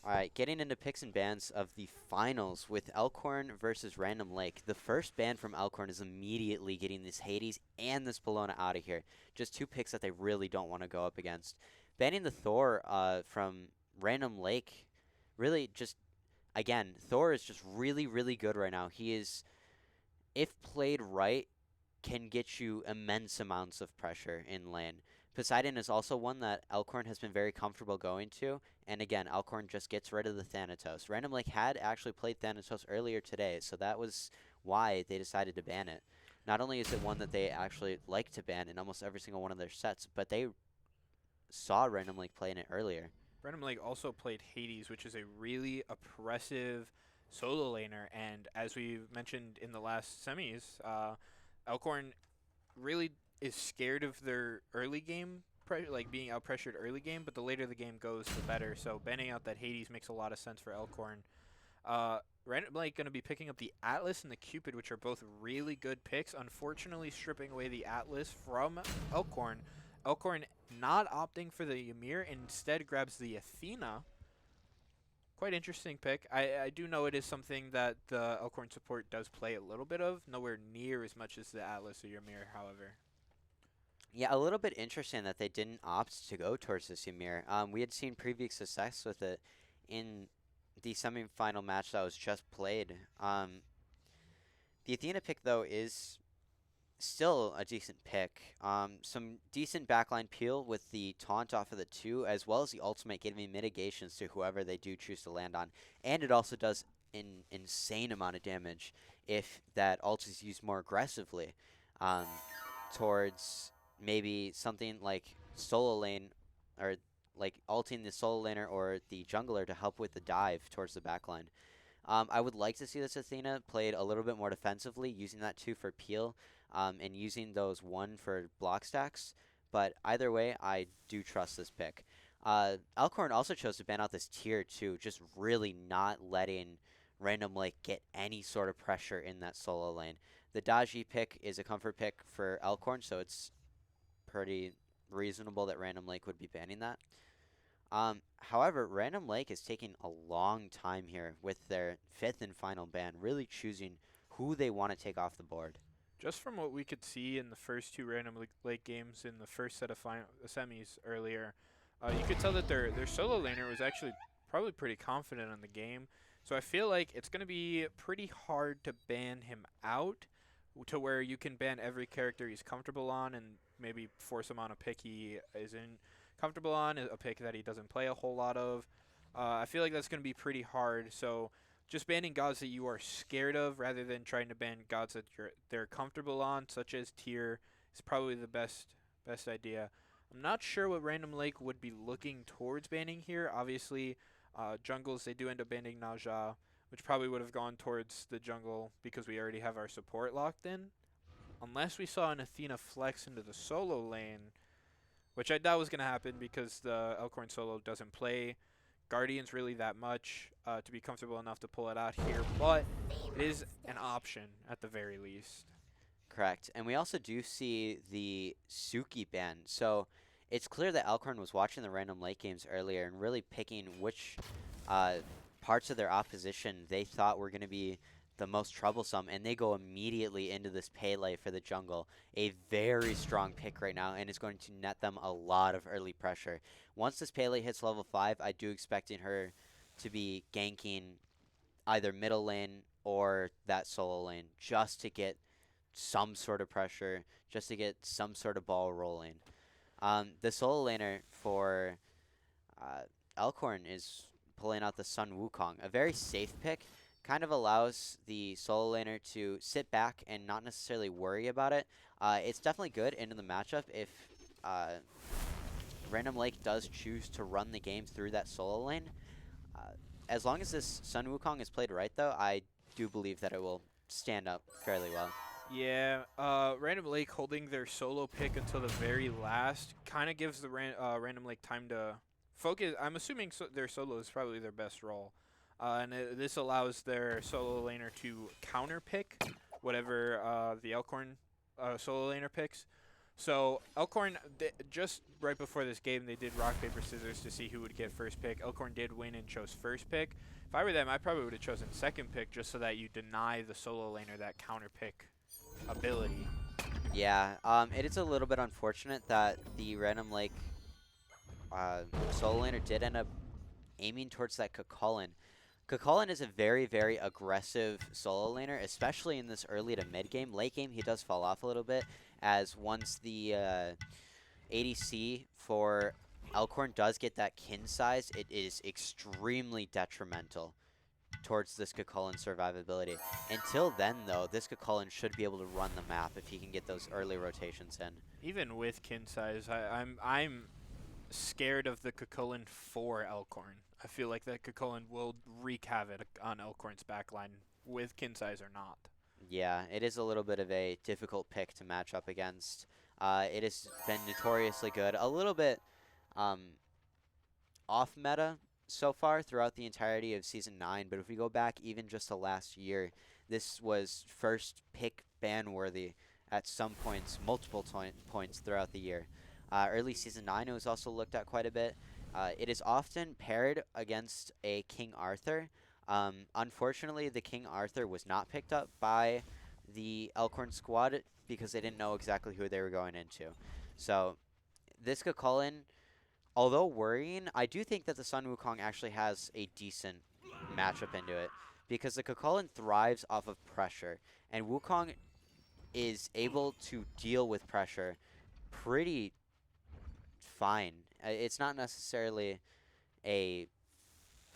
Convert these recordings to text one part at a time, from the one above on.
All right, getting into picks and bans of the finals with Elkhorn versus Random Lake. The first ban from Elkhorn is immediately getting this Hades and this Bologna out of here. Just two picks that they really don't want to go up against. Banning the Thor from Random Lake, really just, again, Thor is just really, really good right now. He is, if played right, can get you immense amounts of pressure in lane. Poseidon is also one that Elkhorn has been very comfortable going to, and again, Elkhorn just gets rid of the Thanatos. Random Lake had actually played Thanatos earlier today, so that was why they decided to ban it. Not only is it one that they actually like to ban in almost every single one of their sets, but they saw Random Lake playing it earlier. Brenham Lake also played Hades, which is a really oppressive solo laner, and as we mentioned in the last semis, Elkhorn really is scared of their early game, like being out pressured early game, but the later the game goes, the better. So banning out that Hades makes a lot of sense for Elkhorn. Random Lake going to be picking up the Atlas and the Cupid, which are both really good picks. Unfortunately, stripping away the Atlas from Elkhorn. Elkhorn not opting for the Ymir, instead grabs the Athena. Quite interesting pick. I do know it is something that the Elkhorn support does play a little bit of, nowhere near as much as the Atlas or Ymir, however. Yeah, a little bit interesting that they didn't opt to go towards this Ymir. We had seen previous success with it in the semifinal match that was just played. The Athena pick, though, is still a decent pick. Some decent backline peel with the taunt off of the 2, as well as the ultimate giving mitigations to whoever they do choose to land on. And it also does an insane amount of damage if that ult is used more aggressively um, towards maybe something like solo lane, or like ulting the solo laner or the jungler to help with the dive towards the backline. I would like to see this Athena played a little bit more defensively, using that 2 for peel, and using those 1 for block stacks. But either way, I do trust this pick. Elkhorn also chose to ban out this tier 2, just really not letting Random Lake get any sort of pressure in that solo lane. The Daji pick is a comfort pick for Elkhorn, so it's pretty reasonable that Random Lake would be banning that. However, Random Lake is taking a long time here with their 5th and final ban, really choosing who they want to take off the board. Just from what we could see in the first two Random Lake games in the first set of semis earlier, you could tell that their solo laner was actually probably pretty confident on the game. So I feel like it's going to be pretty hard to ban him out to where you can ban every character he's comfortable on and maybe force him on a pick he isn't comfortable on, a pick that he doesn't play a whole lot of. I feel like that's going to be pretty hard. So just banning gods that you are scared of rather than trying to ban gods that they're comfortable on, such as tier, is probably the best idea. I'm not sure what Random Lake would be looking towards banning here. Obviously, jungles, they do end up banning Naja, which probably would have gone towards the jungle because we already have our support locked in. Unless we saw an Athena flex into the solo lane, which I doubt was going to happen because the Elkhorn solo doesn't play Guardians really that much to be comfortable enough to pull it out here, but it is an option at the very least. Correct. And we also do see the Suki ban. So it's clear that Elkhorn was watching the Random Lake games earlier and really picking which parts of their opposition they thought were going to be the most troublesome, and they go immediately into this Pele for the jungle. A very strong pick right now, and it's going to net them a lot of early pressure. Once this Pele hits level 5, I do expecting her to be ganking either middle lane or that solo lane just to get some sort of pressure, just to get some sort of ball rolling. The solo laner for Elkhorn is pulling out the Sun Wukong, a very safe pick. Kind of allows the solo laner to sit back and not necessarily worry about it. It's definitely good into the matchup if Random Lake does choose to run the game through that solo lane. As long as this Sun Wukong is played right, though, I do believe that it will stand up fairly well. Yeah, Random Lake holding their solo pick until the very last kind of gives the Random Lake time to focus. I'm assuming their solo is probably their best role. And this allows their solo laner to counter pick whatever the Elkhorn solo laner picks. So Elkhorn, just right before this game, they did rock paper scissors to see who would get first pick. Elkhorn did win and chose first pick. If I were them, I probably would have chosen second pick just so that you deny the solo laner that counter pick ability. Yeah, it is a little bit unfortunate that the Random Lake solo laner did end up aiming towards that Cucullin. Cucullin is a very, very aggressive solo laner, especially in this early to mid game. Late game, he does fall off a little bit, as once the ADC for Elkhorn does get that kin size, it is extremely detrimental towards this Cucullin survivability. Until then, though, this Cucullin should be able to run the map if he can get those early rotations in. Even with kin size, I'm scared of the Cucullin for Elkhorn. I feel like that Cucullin will wreak havoc on Elkhorn's backline with kin size or not. Yeah, it is a little bit of a difficult pick to match up against. It has been notoriously good. A little bit um, off meta so far throughout the entirety of Season 9, but if we go back even just to last year, this was first pick ban worthy at some points, multiple points throughout the year. Early Season 9, it was also looked at quite a bit. It is often paired against a King Arthur. Unfortunately, the King Arthur was not picked up by the Elkhorn squad because they didn't know exactly who they were going into. So this Cucullin, although worrying, I do think that the Sun Wukong actually has a decent matchup into it because the Cucullin thrives off of pressure, and Wukong is able to deal with pressure pretty fine. It's not necessarily a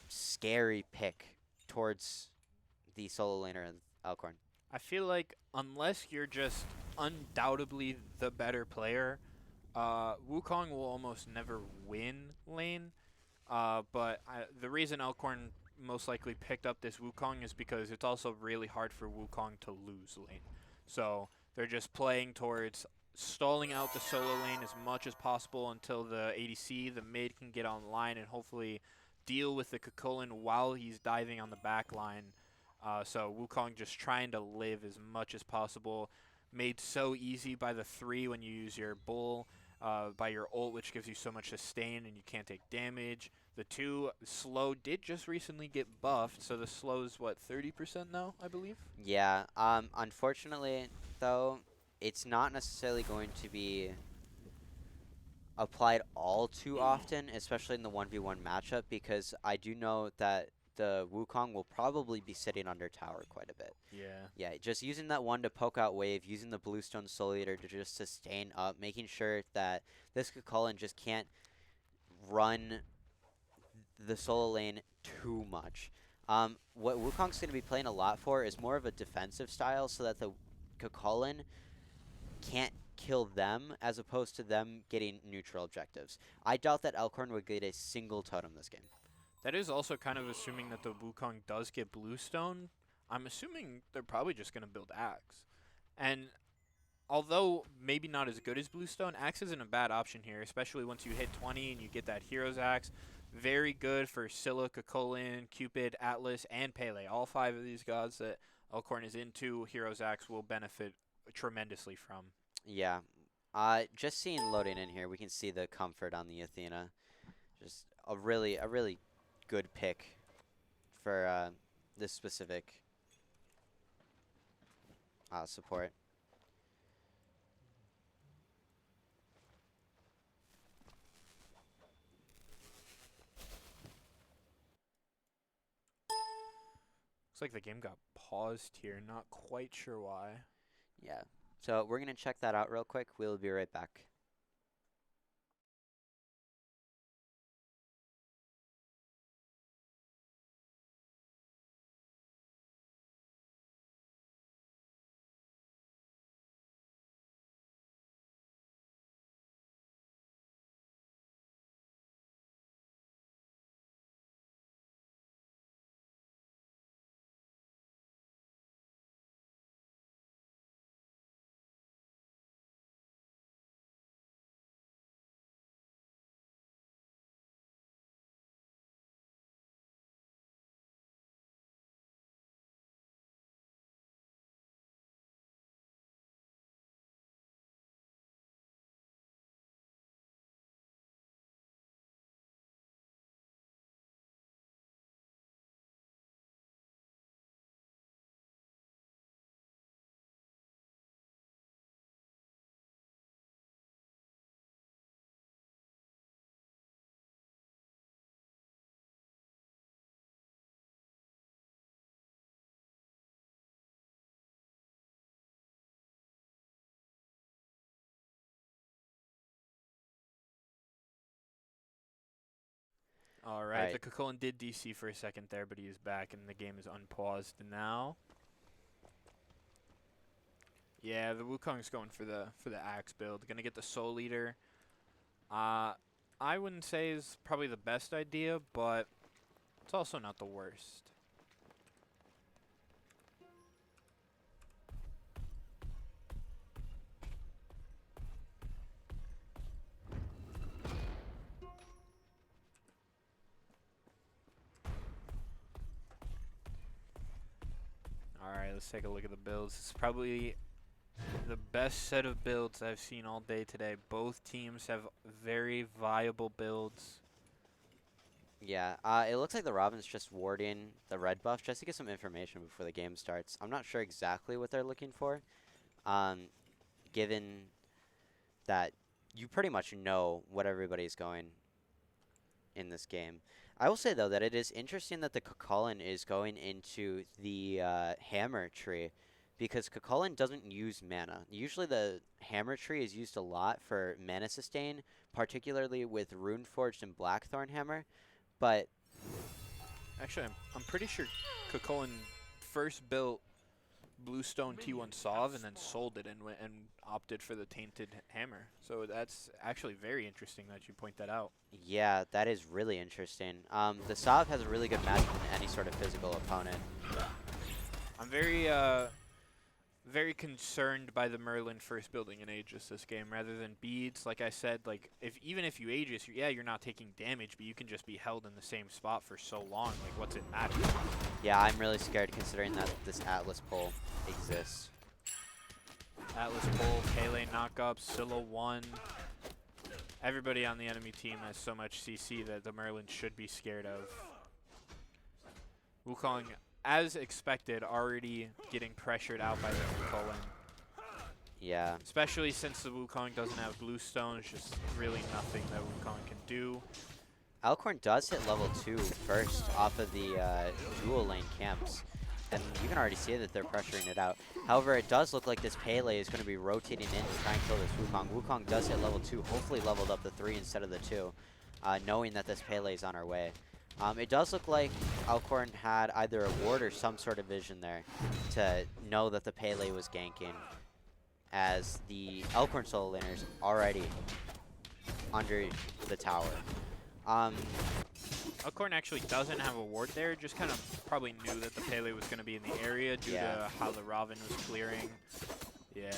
scary pick towards the solo laner of Elkhorn. I feel like unless you're just undoubtedly the better player, Wukong will almost never win lane. The reason Elkhorn most likely picked up this Wukong is because it's also really hard for Wukong to lose lane. So they're just playing towards stalling out the solo lane as much as possible until the ADC, the mid, can get online and hopefully deal with the Cucullin while he's diving on the back line. So Wukong just trying to live as much as possible. Made so easy by the 3 when you use your bull, by your ult, which gives you so much sustain and you can't take damage. The 2 slow did just recently get buffed, so the slow is what, 30% now, I believe? Yeah, unfortunately, though, it's not necessarily going to be applied all too often, especially in the 1v1 matchup, because I do know that the Wukong will probably be sitting under tower quite a bit. Yeah. Yeah, just using that one to poke out wave, using the Bluestone Soul Eater to just sustain up, making sure that this Cucullin just can't run the solo lane too much. What Wukong's going to be playing a lot for is more of a defensive style so that the Cucullin can't kill them as opposed to them getting neutral objectives. I doubt that Elkhorn would get a single totem this game. That is also kind of assuming that the Wukong does get Bluestone. I'm assuming they're probably just going to build Axe. And although maybe not as good as Bluestone, Axe isn't a bad option here, especially once you hit 20 and you get that Hero's Axe. Very good for Scylla, Cucullin, Cupid, Atlas, and Pele. All 5 of these gods that Elkhorn is into, Hero's Axe will benefit tremendously from. Yeah. Just seeing loading in here, we can see the comfort on the Athena. Just a really good pick for this specific support. Looks like the game got paused here. Not quite sure why. Yeah. So we're going to check that out real quick. We'll be right back. All All right, the right. Kukulin did DC for a second there, but he is back, and the game is unpaused now. Yeah, the Wukong's going for the axe build. Gonna get the Soul Eater. I wouldn't say is probably the best idea, but it's also not the worst. All right, let's take a look at the builds. It's probably the best set of builds I've seen all day today. Both teams have very viable builds. Yeah, it looks like the Robin's just warding the red buff just to get some information before the game starts. I'm not sure exactly what they're looking for, um, given that you pretty much know what everybody's going in this game. I will say though that it is interesting that the Kukulin is going into the hammer tree because Kukulin doesn't use mana. Usually the hammer tree is used a lot for mana sustain, particularly with Runeforged and Blackthorn hammer, but Actually, I'm pretty sure Kukulin first built Bluestone T1 Sov and then sold it and opted for the Tainted Hammer. So that's actually very interesting that you point that out. yeah, that is really interesting. The Sov has a really good match with any sort of physical opponent. I'm very concerned by the Merlin first building in Aegis this game rather than beads. Like I said, like even if you Aegis, you're not taking damage, but you can just be held in the same spot for so long. Like what's it matter? Yeah, I'm really scared considering that this Atlas pull exists. Atlas pull, Pele knockup, Scylla 1. Everybody on the enemy team has so much CC that the Merlin should be scared of. Wukong, as expected, already getting pressured out by the Kukulin. Yeah. Especially since the Wukong doesn't have Bluestone, it's just really nothing that Wukong can do. Alcorn does hit level 2 first off of the dual lane camps, and you can already see that they're pressuring it out. However, it does look like this Pele is going to be rotating in to try and kill this Wukong. Wukong does hit level 2, hopefully leveled up the 3 instead of the 2, knowing that this Pele is on our way. It does look like Alcorn had either a ward or some sort of vision there to know that the Pele was ganking, as the Alcorn solo laners already under the tower. Alcorn actually doesn't have a ward there, just kind of probably knew that the Pele was going to be in the area due to how the Robin was clearing. Yeah.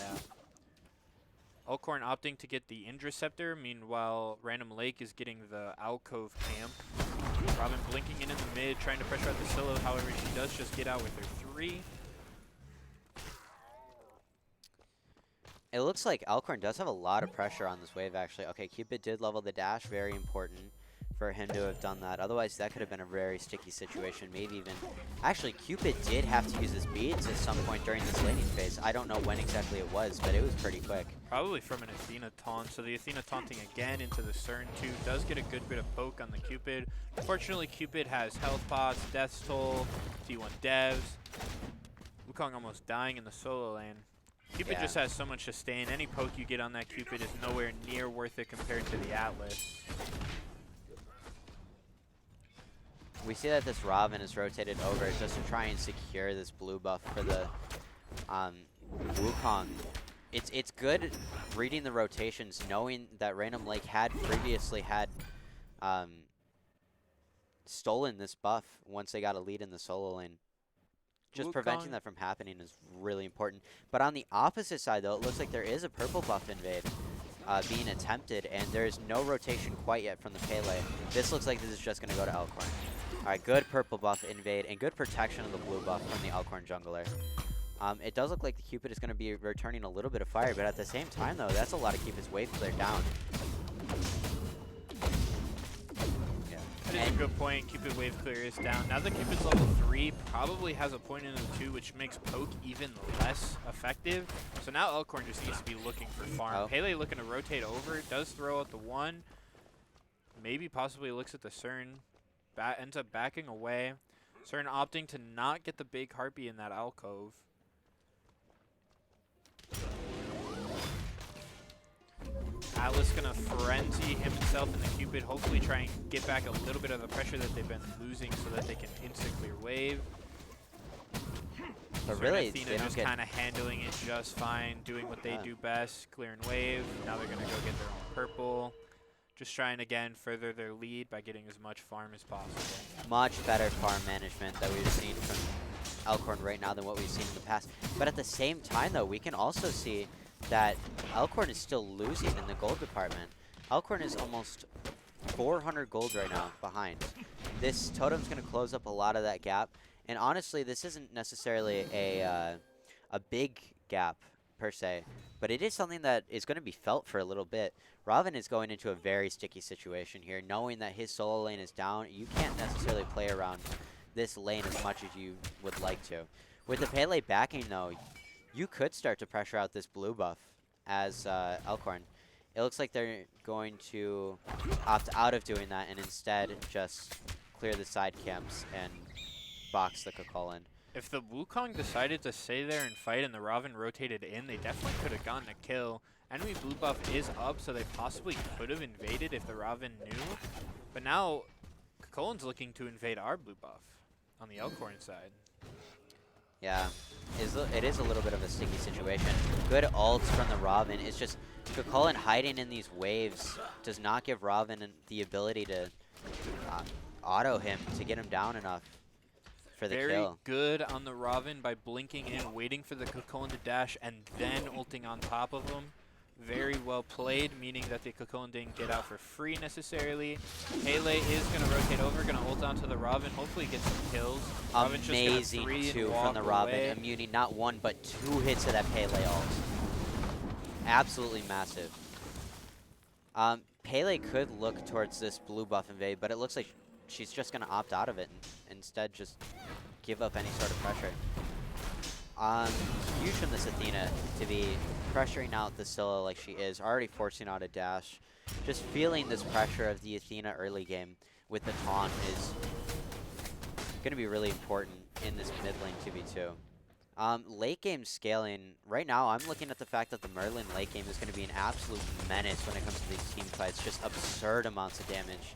Alcorn opting to get the Indraceptor, meanwhile Random Lake is getting the Alcove camp. Robin blinking in the mid, trying to pressure out the Scylla, however she does just get out with her 3. It looks like Alcorn does have a lot of pressure on this wave, actually. Okay, Cupid did level the dash, very important for him to have done that. Otherwise, that could have been a very sticky situation, maybe even... Actually, Cupid did have to use his beads at some point during this laning phase. I don't know when exactly it was, but it was pretty quick. Probably from an Athena taunt. So the Athena taunting again into the Cern 2 does get a good bit of poke on the Cupid. Unfortunately, Cupid has health pots, Death's Toll, T1 devs. Wukong almost dying in the solo lane. Cupid just has so much sustain. Any poke you get on that Cupid is nowhere near worth it compared to the Atlas. We see that this Robin is rotated over just to try and secure this blue buff for the Wukong. It's good reading the rotations, knowing that Random Lake had previously had stolen this buff once they got a lead in the solo lane. Just preventing that from happening is really important. But on the opposite side, though, it looks like there is a purple buff invade being attempted, and there is no rotation quite yet from the Pele. This looks like this is just going to go to Alcorn. All right, good purple buff invade, and good protection of the blue buff from the Alcorn jungler. It does look like the Cupid is going to be returning a little bit of fire, but at the same time, though, that's a lot to keep his wave clear down. That is a good point. Cupid wave clear is down. Now that Cupid's level 3, probably has a point in the 2, which makes poke even less effective. So now Alcorn just needs to be looking for farm. Pele looking to rotate over, does throw out the 1. Maybe possibly looks at the Cern. Ends up backing away. Cern opting to not get the big harpy in that alcove. Atlas gonna frenzy himself and the Cupid, hopefully try and get back a little bit of the pressure that they've been losing so that they can instant clear wave. But So really, Athena they don't just get... kind of handling it just fine, doing what they do best, clearing wave. Now they're gonna go get their own purple. Just trying again further their lead by getting as much farm as possible. Much better farm management that we've seen from Elkhorn right now than what we've seen in the past. But at the same time, though, we can also see that Elkhorn is still losing in the gold department. Elkhorn is almost 400 gold right now behind. This totem's going to close up a lot of that gap. And honestly, this isn't necessarily a big gap per se, but it is something that is going to be felt for a little bit. Robin is going into a very sticky situation here, knowing that his solo lane is down. You can't necessarily play around this lane as much as you would like to. With the Pele backing, though, you could start to pressure out this blue buff as Elkhorn. It looks like they're going to opt out of doing that and instead just clear the side camps and box the Kukulkan. If the Wukong decided to stay there and fight and the Raven rotated in, they definitely could have gotten a kill. Enemy blue buff is up, so they possibly could have invaded if the Raven knew. But now, Kukulkan's looking to invade our blue buff on the Elkhorn side. Yeah, it is a little bit of a sticky situation. Good ults from the Raven. It's just Kukulkan hiding in these waves does not give Raven the ability to auto him to get him down enough for the Very kill. good on the Raven by blinking in, waiting for the Kukulkan to dash, and then ulting on top of him. Very well played, meaning that the Kukulkan didn't get out for free necessarily. Pele is going to rotate over, going to ult onto the Raven, hopefully get some kills. Amazing two from the Raven, immuning not one but 2 hits of that Pele ult. Absolutely massive. Pele could look towards this blue buff invade, but it looks like she's just going to opt out of it and instead just give up any sort of pressure. Huge from this Athena to be pressuring out the Scylla like she is, already forcing out a dash. Just feeling this pressure of the Athena early game with the taunt is going to be really important in this mid lane 2v2. Late game scaling, right now I'm looking at the fact that the Merlin late game is going to be an absolute menace when it comes to these team fights. Just absurd amounts of damage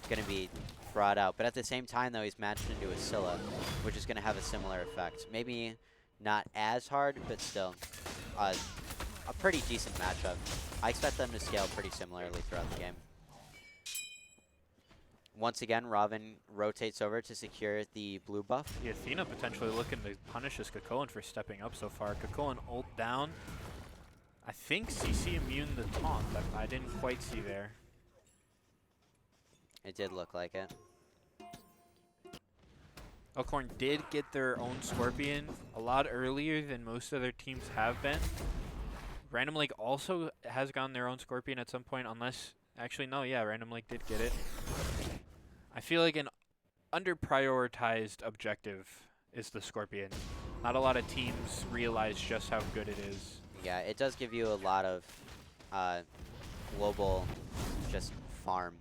going to be brought out. But at the same time, though, he's matched into a Scylla, which is going to have a similar effect. Maybe not as hard, but still a pretty decent matchup. I expect them to scale pretty similarly throughout the game. Once again, Robin rotates over to secure the blue buff. The Athena potentially looking to punish this Kukulkan for stepping up so far. Kukulkan ult down. I think CC immune the taunt that I didn't quite see there. It did look like it. Elkhorn did get their own Scorpion a lot earlier than most other teams have been. Random Lake also has gotten their own Scorpion at some point, unless... Actually, no, yeah, Random Lake did get it. I feel like an under-prioritized objective is the Scorpion. Not a lot of teams realize just how good it is. Yeah, it does give you a lot of global just farm,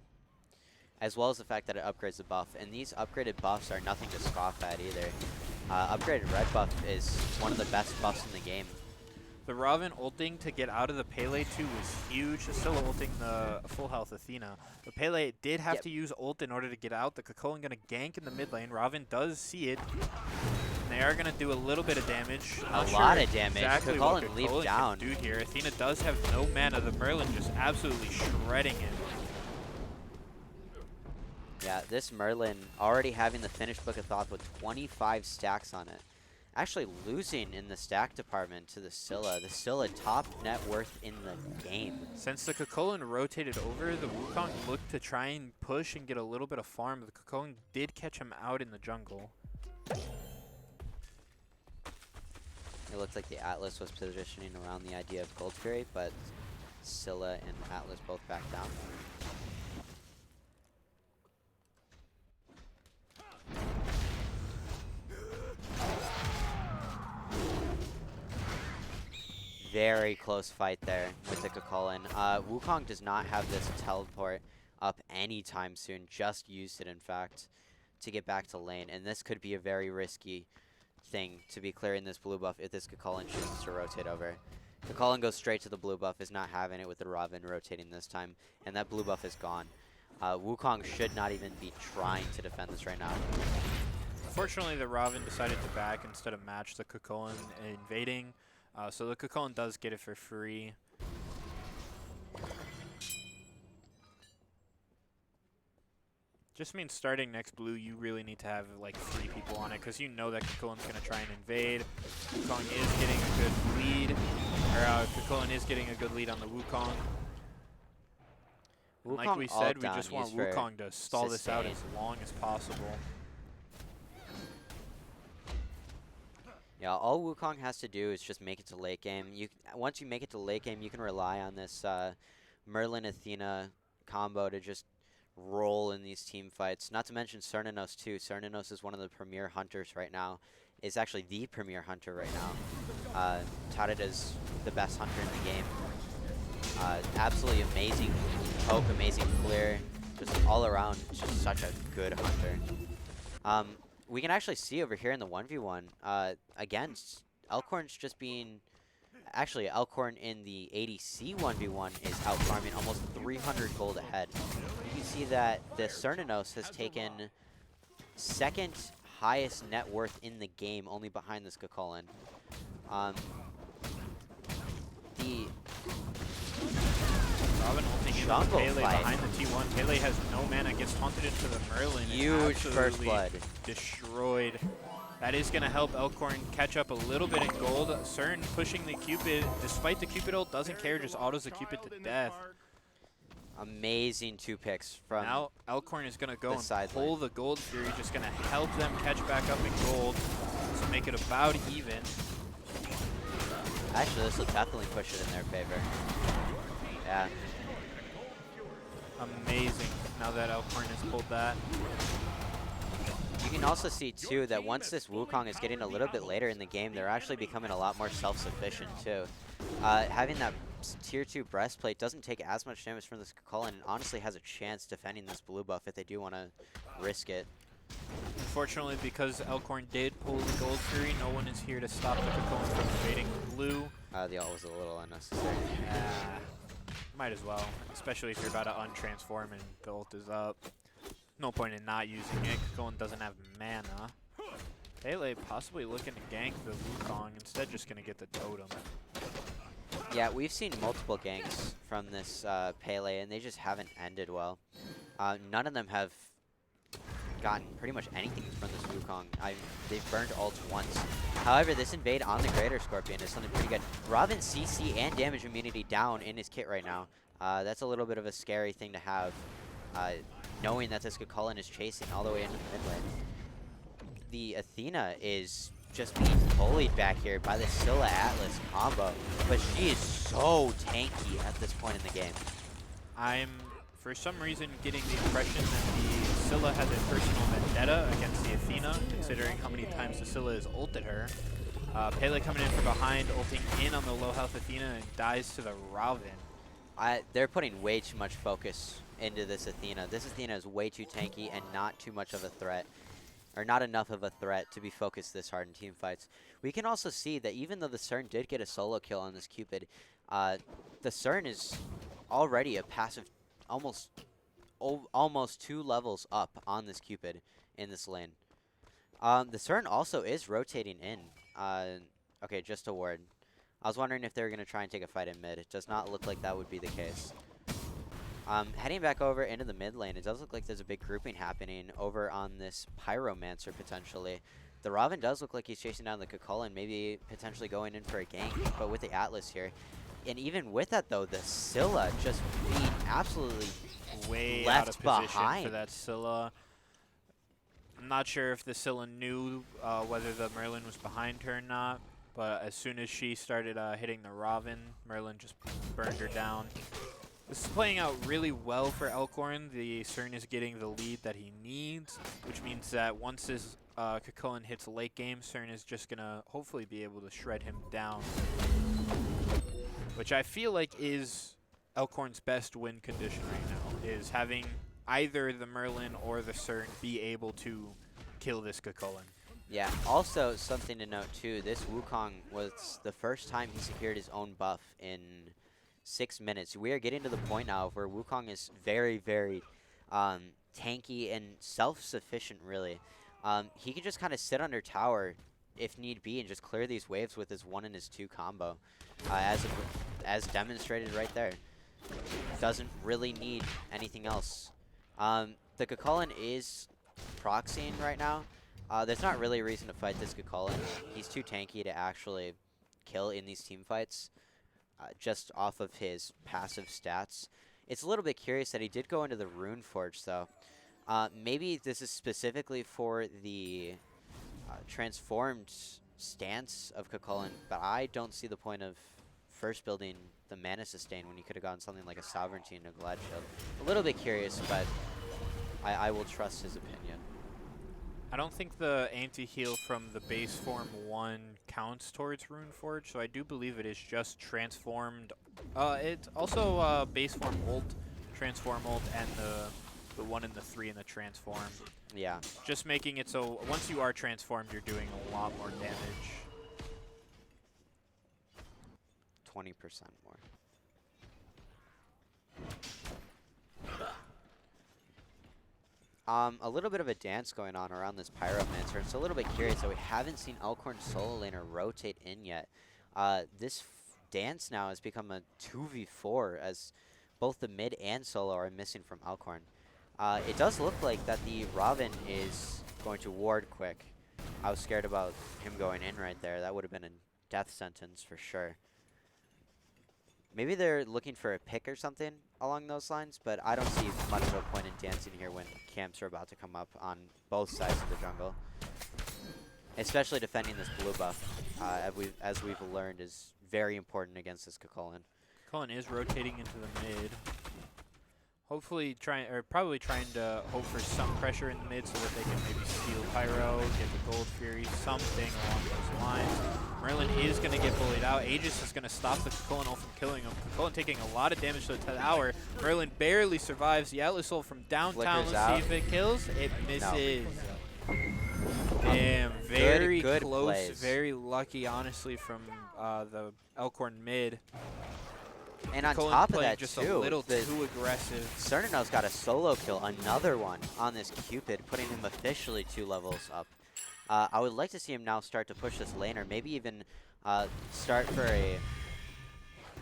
as well as the fact that it upgrades the buff. And these upgraded buffs are nothing to scoff at either. Upgraded red buff is one of the best buffs in the game. The Raven ulting to get out of the Pele 2 was huge. Still ulting the full health Athena. The Pele did have to use ult in order to get out. The Kukulkan going to gank in the mid lane. Raven does see it. And they are going to do a little bit of damage. A lot of damage. Exactly Kukulkan leaped down. Dude here. Athena does have no mana. The Merlin just absolutely shredding him. Yeah, this Merlin already having the finished Book of Thoth with 25 stacks on it. Actually losing in the stack department to the Scylla. The Scylla top net worth in the game. Since the Kukulkan rotated over, the Wukong looked to try and push and get a little bit of farm. The Kukulkan did catch him out in the jungle. It looked like the Atlas was positioning around the idea of Gold Fury, but Scylla and Atlas both backed down. Very close fight there with the Kukulkan. Wukong does not have this teleport up anytime soon. Just used it, in fact, to get back to lane. And this could be a very risky thing to be clearing this blue buff if this Kukulkan chooses to rotate over. Kukulkan goes straight to the blue buff, is not having it with the Robin rotating this time, and that blue buff is gone. Wukong should not even be trying to defend this right now. Fortunately, the Robin decided to back instead of match the Kukulkan invading, so the Kukulkan does get it for free. Just means starting next blue, you really need to have like 3 people on it, because you know that Kukulkan's going to try and invade. Wukong is getting a good lead, or Kukulkan is getting a good lead on the Wukong. And like we said, we just want Wukong to stall this out as long as possible. Yeah, all Wukong has to do is just make it to late game. Once you make it to late game, you can rely on this Merlin Athena combo to just roll in these team fights. Not to mention Cernunnos too. Cernunnos is one of the premier hunters right now. Is actually the premier hunter right now. Touted as the best hunter in the game. Absolutely amazing poke, amazing clear, just all around, just such a good hunter. We can actually see over here in the 1v1, again, Elkhorn's just being, actually Elkhorn in the ADC 1v1 is outfarming almost 300 gold ahead. You can see that the Cernunnos has taken second highest net worth in the game, only behind this Kukulkan. The Robin ulting jungle Pele fight. behind the T1. Pele has no mana, gets taunted into the Merlin. Huge first blood. Destroyed. That is going to help Elkhorn catch up a little bit in gold. Cern pushing the Cupid, despite the Cupid ult, doesn't care, just autos the Cupid to death. Amazing 2 picks from now Elkhorn is going to go and side pull lane. the Gold Fury, just going to help them catch back up in gold to make it about even. Actually, this will definitely push it in their favor. Yeah. Amazing, now that Elkhorn has pulled that. You can also see, too, that once this Wukong is getting a little bit later in the game, they're actually becoming a lot more self-sufficient, too. Having that tier 2 breastplate doesn't take as much damage from this Kukulkan and honestly has a chance defending this blue buff if they do want to risk it. Unfortunately, because Elkhorn did pull the Gold Fury, no one is here to stop the Kukulkan from invading blue. The ult was a little unnecessary. Might as well, especially if you're about to untransform and the ult is up. No point in not using it. Kukulkan doesn't have mana. Pele possibly looking to gank the Wukong, instead just going to get the totem. Yeah, we've seen multiple ganks from this Pele, and they just haven't ended well. None of them have gotten pretty much anything from this Wukong. They've burned ults once. However, this invade on the Greater Scorpion is something pretty good. Robin CC and damage immunity down in his kit right now. That's a little bit of a scary thing to have, knowing that this Kukulkan is chasing all the way into the mid lane. The Athena is just being bullied back here by the Scylla Atlas combo, but she is so tanky at this point in the game. I'm, for some reason, getting the impression that the Scylla has a personal vendetta against the Athena, considering how many times the Scylla has ulted her. Pele coming in from behind, ulting in on the low health Athena, and dies to the Robin. They're putting way too much focus into this Athena. This Athena is way too tanky and not too much of a threat, or not enough of a threat to be focused this hard in team fights. We can also see that even though the Cern did get a solo kill on this Cupid, the Cern is already a passive, almost 2 levels up on this Cupid in this lane. The Cern also is rotating in. Okay, just a ward. I was wondering if they were going to try and take a fight in mid. It does not look like that would be the case. Heading back over into the mid lane, it does look like there's a big grouping happening over on this Pyromancer potentially. The Robin does look like he's chasing down the Kukulkan, maybe potentially going in for a gank, but with the Atlas here. And even with that though, the Scylla just being absolutely Way left out of position behind. for that Scylla. I'm not sure if the Scylla knew whether the Merlin was behind her or not, but as soon as she started hitting the Robin, Merlin just burned her down. This is playing out really well for Elkhorn. The Cern is getting the lead that he needs, which means that once this Kukulkan hits late game, Cern is just going to hopefully be able to shred him down, which I feel like is Elkhorn's best win condition right now, is having either the Merlin or the Cern be able to kill this Kukulkan. Yeah, also something to note too, this Wukong was the first time he secured his own buff in 6 minutes. We are getting to the point now where Wukong is very, very tanky and self-sufficient, really. He can just kind of sit under tower if need be and just clear these waves with his 1 and his 2 combo, as demonstrated right there. Doesn't really need anything else. The Kukulkan is proxying right now. There's not really a reason to fight this Kukulkan. He's too tanky to actually kill in these team fights, just off of his passive stats. It's a little bit curious that he did go into the Rune Forge, though. Maybe this is specifically for the transformed stance of Kukulkan, but I don't see the point of first building the mana sustain when you could have gotten something like a Sovereignty and a Glad Shield. A little bit curious, but I will trust his opinion. I don't think the anti-heal from the base form 1 counts towards Rune Forge, so I do believe it is just transformed. It's also base form ult, transform ult, and the 1 and the 3 in the transform. Yeah. Just making it so once you are transformed, you're doing a lot more damage. 20% more. A little bit of a dance going on around this Pyromancer. It's a little bit curious that we haven't seen Elkhorn solo laner rotate in yet. This dance now has become a 2v4 as both the mid and solo are missing from Elkhorn. It does look like that the Robin is going to ward quick. I was scared about him going in right there. That would have been a death sentence for sure. Maybe they're looking for a pick or something along those lines, but I don't see much of a point in dancing here when camps are about to come up on both sides of the jungle. Especially defending this blue buff, as we've learned, is very important against this Kukulkan. Kukulkan is rotating into the mid. Hopefully probably trying to hope for some pressure in the mid so that they can maybe steal Pyro, get the Gold Fury, something along those lines. Merlin is going to get bullied out. Aegis is going to stop the Kukulkan ult from killing him. Kukulkan taking a lot of damage to the tower. Merlin barely survives. The Atlas ult from downtown. Flickers Let's out. see if it kills. It misses. No. Damn, very good close. plays. Very lucky, honestly, from the Elkhorn mid. And on Kukulkan top of playing that, just too, a little too aggressive. Cernino's got a solo kill, another one on this Cupid, putting him officially 2 levels up. I would like to see him now start to push this laner, maybe even start for a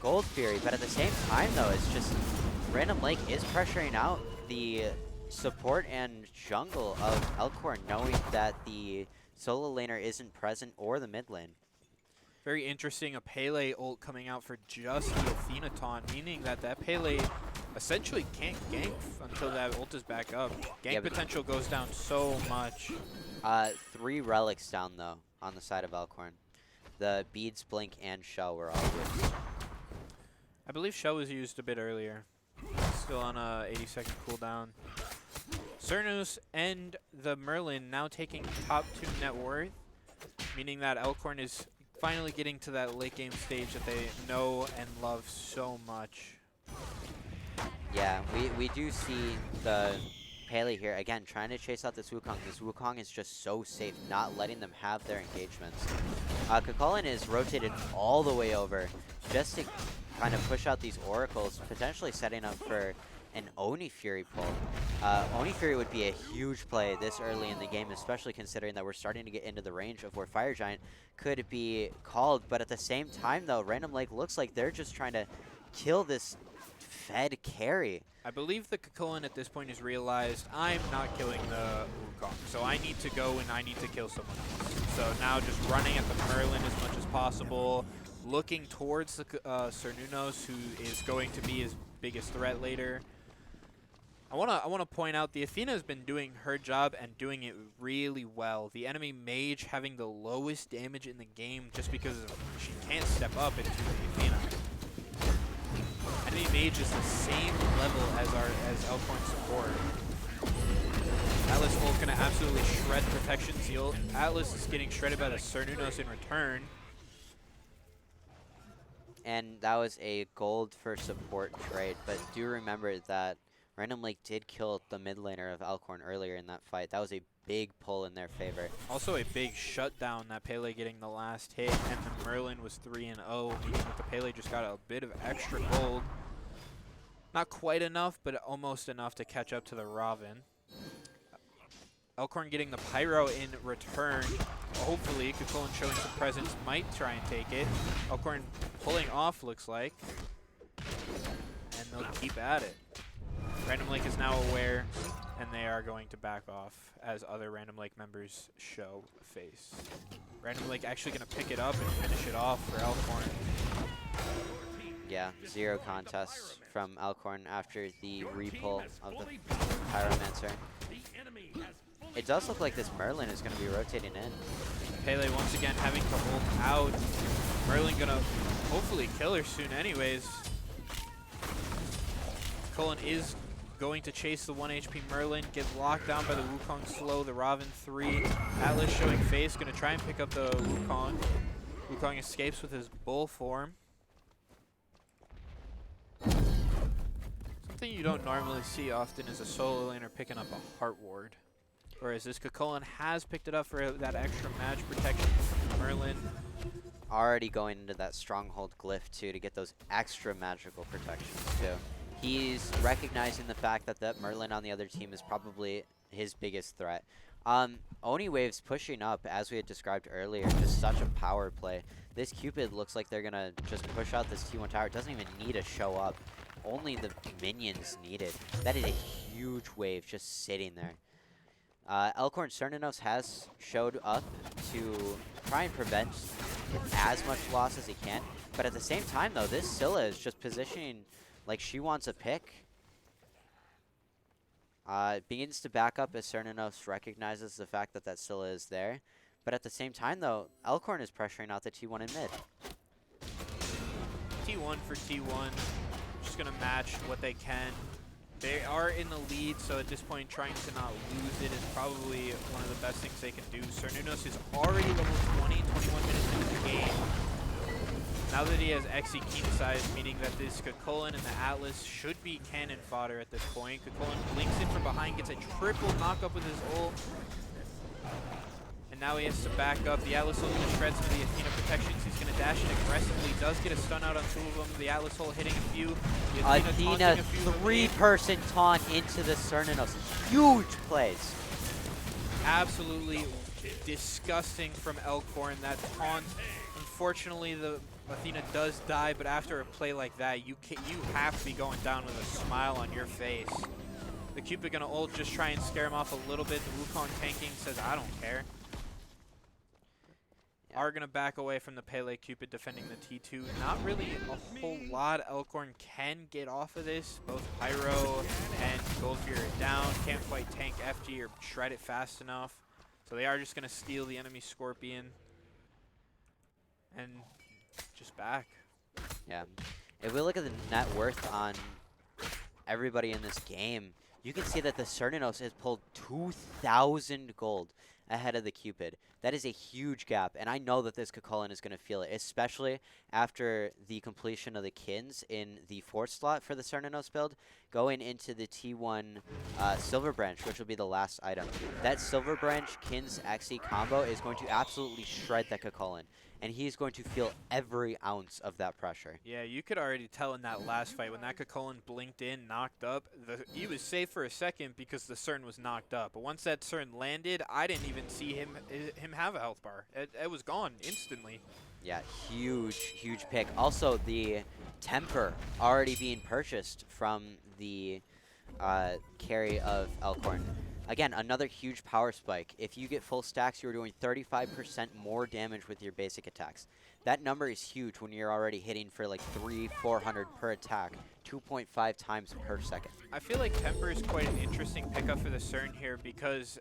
Gold Fury, but at the same time, though, it's just Random Lake is pressuring out the support and jungle of Elkhorn, knowing that the solo laner isn't present or the mid lane. Very interesting, a Pele ult coming out for just the Athena taunt, meaning that Pele essentially can't gank until that ult is back up. Gank Yeah, but potential goes down so much. 3 relics down, though, on the side of Elkhorn. The Beads, Blink, and Shell were all used. I believe Shell was used a bit earlier. Still on a 80-second cooldown. Cernus and the Merlin now taking top 2 net worth, meaning that Elkhorn is finally getting to that late game stage that they know and love so much. Yeah, we do see the Pele here, again, trying to chase out this Wukong. This Wukong is just so safe, not letting them have their engagements. Kukulkan is rotated all the way over just to kind of push out these oracles, potentially setting up for an Oni Fury pull. Oni Fury would be a huge play this early in the game, especially considering that we're starting to get into the range of where Fire Giant could be called. But at the same time, though, Random Lake looks like they're just trying to kill this Fed carry. I believe the Kukulkan at this point has realized I'm not killing the Wukong, so I need to go and I need to kill someone else. So now just running at the Merlin as much as possible, looking towards the Cernunnos, who is going to be his biggest threat later. I wanna point out the Athena has been doing her job and doing it really well. The enemy mage having the lowest damage in the game just because she can't step up into the Athena. Enemy mage is the same level as Elkhorn support. Atlas ult gonna absolutely shred protection seal. Atlas is getting shredded by the Cernunnos in return. And that was a gold for support trade, but do remember that Random Lake did kill the mid laner of Elkhorn earlier in that fight. That was a big pull in their favor. Also a big shutdown, that Pele getting the last hit, and the Merlin was 3-0, meaning that the Pele just got a bit of extra gold. Not quite enough, but almost enough to catch up to the Robin. Elkhorn getting the Pyro in return. Hopefully, Kukulin showing some presence, might try and take it. Elkhorn pulling off, looks like. And they'll keep at it. Random Lake is now aware, and they are going to back off as other Random Lake members show face. Random Lake actually going to pick it up and finish it off for Elkhorn. Yeah, 0 contests from Elkhorn after the repull of the Pyromancer. It does look like this Merlin is going to be rotating in. Pele once again having to hold out. Merlin going to hopefully kill her soon anyways. Cullen is going to chase the 1 HP Merlin, get locked down by the Wukong slow, the Robin 3. Atlas showing face, going to try and pick up the Wukong. Wukong escapes with his bull form. Something you don't normally see often is a solo laner picking up a Heart Ward. Whereas this Kukulin has picked it up for that extra match protection from Merlin. Already going into that Stronghold glyph too to get those extra magical protections too. He's recognizing the fact that that Merlin on the other team is probably his biggest threat. Oni Wave's pushing up, as we had described earlier, just such a power play. This Cupid looks like they're going to just push out this T1 tower. It doesn't even need to show up. Only the minions needed. That is a huge wave just sitting there. Elkhorn Cernanos has showed up to try and prevent as much loss as he can. But at the same time, though, this Scylla is just positioning like she wants a pick. Begins to back up as Cernanos recognizes the fact that that Scylla is there. But at the same time, though, Elkhorn is pressuring out the T1 in mid. T1 for T1. Just going to match what they can. They are in the lead, so at this point, trying to not lose it is probably one of the best things they can do. Cernunos is already level 20, 21 minutes into the game. Now that he has Xe Keen size, meaning that this Kukulin and the Atlas should be cannon fodder at this point. Kukulin blinks in from behind, gets a triple knock-up with his ult. And now he has to back up. The Atlas ult going to shred some of the Athena protections. He's going to dash in aggressively. Does get a stun out on 2 of them. The Atlas ult hitting a few. Athena 3-person taunt into the Cernanos. Huge plays. Absolutely disgusting from Elkhorn. That taunt, unfortunately, the Athena does die, but after a play like that, you have to be going down with a smile on your face. The Cupid gonna ult, just try and scare him off a little bit. The Wukong tanking says, I don't care. Yeah. Are gonna back away from the Pele Cupid defending the T2. Not really a whole lot Elkhorn can get off of this. Both Pyro and Goldfear are down. Can't quite tank FG or shred it fast enough. So they are just gonna steal the enemy Scorpion. And just back. Yeah. If we look at the net worth on everybody in this game, you can see that the Cernanos has pulled 2,000 gold ahead of the Cupid. That is a huge gap, and I know that this Kukulin is going to feel it, especially after the completion of the Kins in the 4th slot for the Cernanos build, going into the T1 Silver Branch, which will be the last item. That Silver Branch Kins Xe combo is going to absolutely shred that Kukulin, and he's going to feel every ounce of that pressure. Yeah, you could already tell in that last fight when that Kukulin blinked in, knocked up, he was safe for a second because the Cern was knocked up. But once that Cern landed, I didn't even see him have a health bar. It was gone instantly. Yeah, huge pick. Also, the Temper already being purchased from the carry of Elkhorn. Again, another huge power spike. If you get full stacks, you're doing 35% more damage with your basic attacks. That number is huge when you're already hitting for like 300-400 per attack, 2.5 times per second. I feel like Temper is quite an interesting pickup for the Cern here because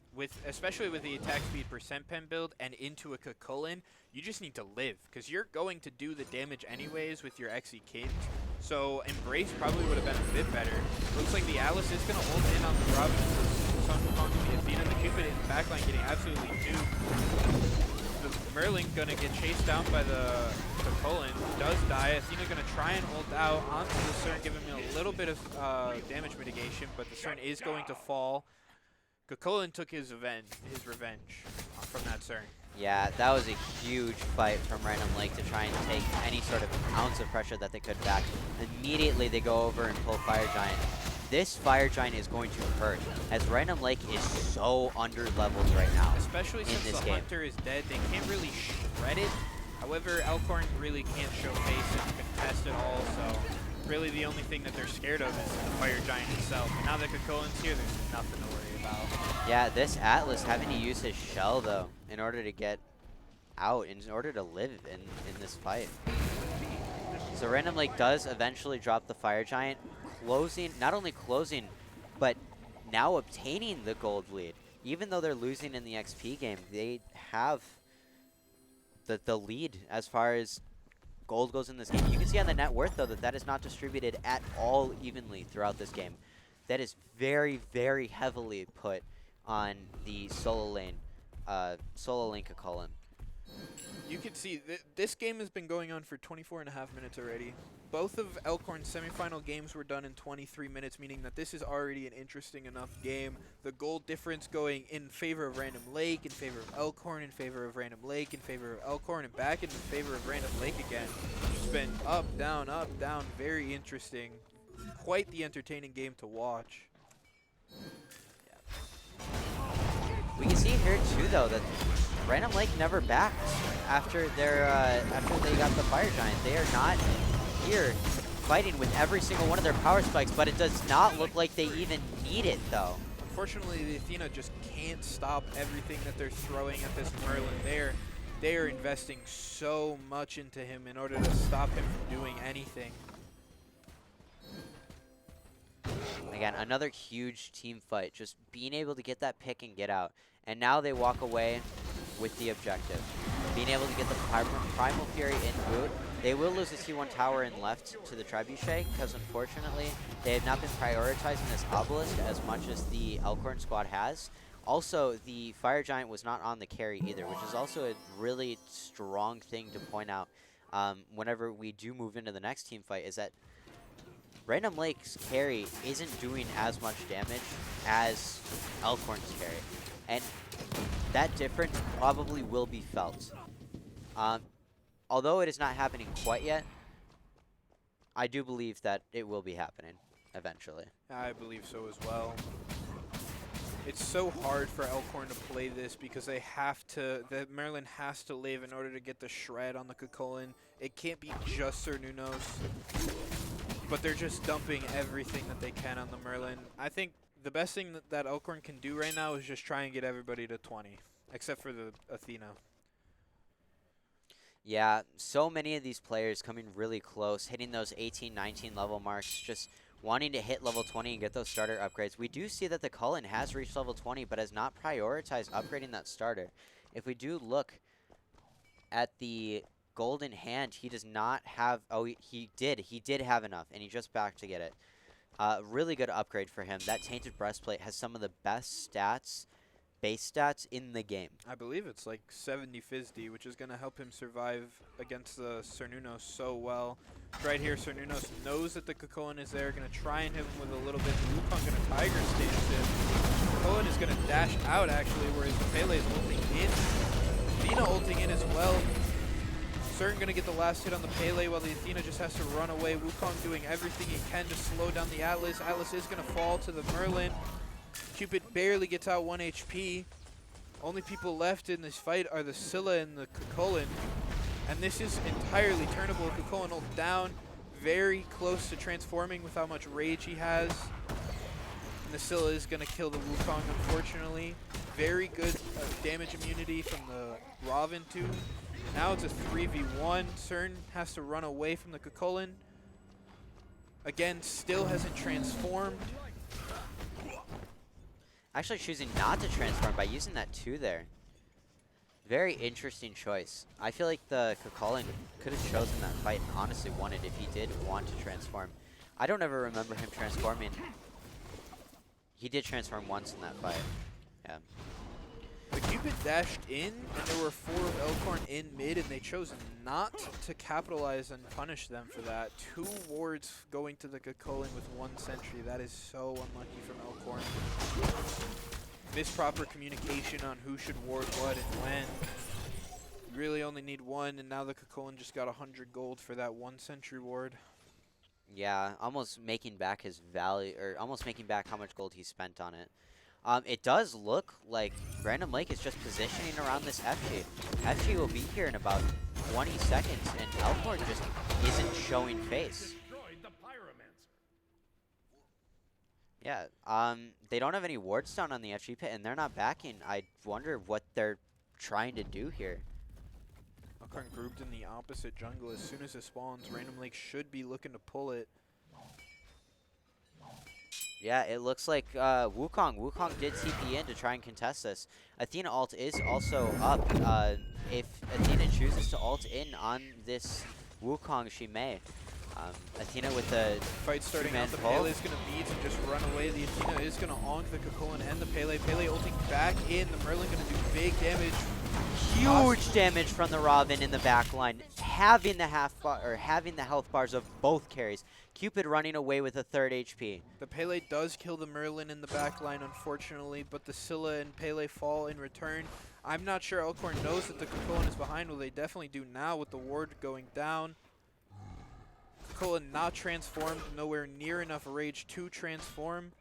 especially with the attack speed percent pen build and into a Kukulin, you just need to live because you're going to do the damage anyways with your Xe Kins. So Embrace probably would have been a bit better. Looks like the Alice is going to ult in on the Robin. The Athena and the Cupid in the backline getting absolutely duped. The Merlin gonna get chased down by the Kukulin. Does die. Athena gonna try and ult out onto the Cern, giving him a little bit of damage mitigation, but the Cern is going to fall. Kukulin took his revenge from that CERN. Yeah, that was a huge fight from Random Lake to try and take any sort of ounce of pressure that they could back. Immediately they go over and pull Fire Giant. This Fire Giant is going to hurt, as Random Lake is so under-leveled right now. Especially since the game. Hunter is dead, they can't really shred it. However, Elkhorn really can't show face and contest at all, so really the only thing that they're scared of is the Fire Giant itself. And now that Kukulin's here, there's nothing to worry about. Yeah, this Atlas having to use his shell, though, in order to get out, in order to live in this fight. So Random Lake does eventually drop the Fire Giant, not only closing, but now obtaining the gold lead. Even though they're losing in the XP game, they have the lead as far as gold goes in this game. You can see on the net worth, though, that is not distributed at all evenly throughout this game. That is very, very heavily put on the solo lane Kukulin. You can see this game has been going on for 24.5 minutes already. Both of Elkhorn's semifinal games were done in 23 minutes, meaning that this is already an interesting enough game. The goal difference going in favor of Random Lake, in favor of Elkhorn, in favor of Random Lake, in favor of Elkhorn, and back in favor of Random Lake again. It's been up, down, very interesting. Quite the entertaining game to watch. We can see here too, though, that Random Lake never backed after they got the Fire Giant. They are not here fighting with every single one of their power spikes, but it does not look like they even need it, though. Unfortunately, the Athena just can't stop everything that they're throwing at this Merlin. They are investing so much into him in order to stop him from doing anything. Again, another huge team fight, just being able to get that pick and get out. And now they walk away with the objective. Being able to get the Primal Fury in boot. They will lose the T1 tower and left to the Trebuchet, because unfortunately, they have not been prioritizing this Obelisk as much as the Elkhorn squad has. Also, the Fire Giant was not on the carry either, which is also a really strong thing to point out whenever we do move into the next team fight, is that Random Lake's carry isn't doing as much damage as Elkhorn's carry. And that difference probably will be felt. Although it is not happening quite yet, I do believe that it will be happening eventually. I believe so as well. It's so hard for Elkhorn to play this because they have to, Merlin has to live in order to get the shred on the Kukulin. It can't be just Sir Nunos, but they're just dumping everything that they can on the Merlin. I think the best thing that Elkhorn can do right now is just try and get everybody to 20, except for the Athena. Yeah, so many of these players coming really close, hitting those 18, 19 level marks, just wanting to hit level 20 and get those starter upgrades. We do see that the Cullen has reached level 20, but has not prioritized upgrading that starter. If we do look at the golden hand, he does not have, oh, he did have enough, and he just backed to get it. Really good upgrade for him. That Tainted Breastplate has some of the best stats, base stats in the game. I believe it's like 70 FISD, which is going to help him survive against the Sir Nunos so well. Right here, Sir Nunos knows that the Kukulin is there, going to try and hit him with a little bit. Wukong going to Tiger stance it. Kukulin is going to dash out, actually, whereas the Pele is ulting in. Athena ulting in as well. Cern going to get the last hit on the Pele while the Athena just has to run away. Wukong doing everything he can to slow down the Atlas. Atlas is going to fall to the Merlin. Cupid barely gets out 1 HP. Only people left in this fight are the Scylla and the Kukulin. And this is entirely turnable. Kukulin ult down, very close to transforming with how much rage he has. And the Scylla is going to kill the Wukong, unfortunately. Very good damage immunity from the Robin too. Now it's a 3v1. Cern has to run away from the Kukulin. Again, still hasn't transformed. Actually choosing not to transform by using that 2 there. Very interesting choice. I feel like the Kukulin could have chosen that fight and honestly won it if he did want to transform. I don't ever remember him transforming. He did transform once in that fight. Yeah. The Cupid dashed in, and there were 4 of Elkhorn in mid, and they chose not to capitalize and punish them for that. 2 wards going to the Kukulin with 1 sentry. That is so unlucky from Elkhorn. misproper communication on who should ward what and when. You really only need one, and now the Cocoon just got 100 gold for that 1 sentry ward. Yeah, almost making back his value, or almost making back how much gold he spent on it. It does look like Random Lake is just positioning around this FG. FG will be here in about 20 seconds, and Elkhorn just isn't showing face. Yeah, they don't have any wards down on the FG pit, and they're not backing. I wonder what they're trying to do here. Elkhorn grouped in the opposite jungle. As soon as it spawns, Random Lake should be looking to pull it. Yeah, it looks like Wukong. Wukong did TP in to try and contest this. Athena ult is also up. If Athena chooses to ult in on this Wukong, she may. Athena with the Fight starting out. The Pele's going to beat and just run away. The Athena is going to onk the Cocoon and the Pele. Pele ulting back in. The Merlin going to do big damage. Huge damage from the Robin in the back line, having the health bars of both carries. Cupid running away with a 3rd HP. The Pele does kill the Merlin in the back line, unfortunately, but the Scylla and Pele fall in return. I'm not sure Elkhorn knows that the Cocoon is behind. Well, they definitely do now with the ward going down. Cocoon not transformed, nowhere near enough rage to transform.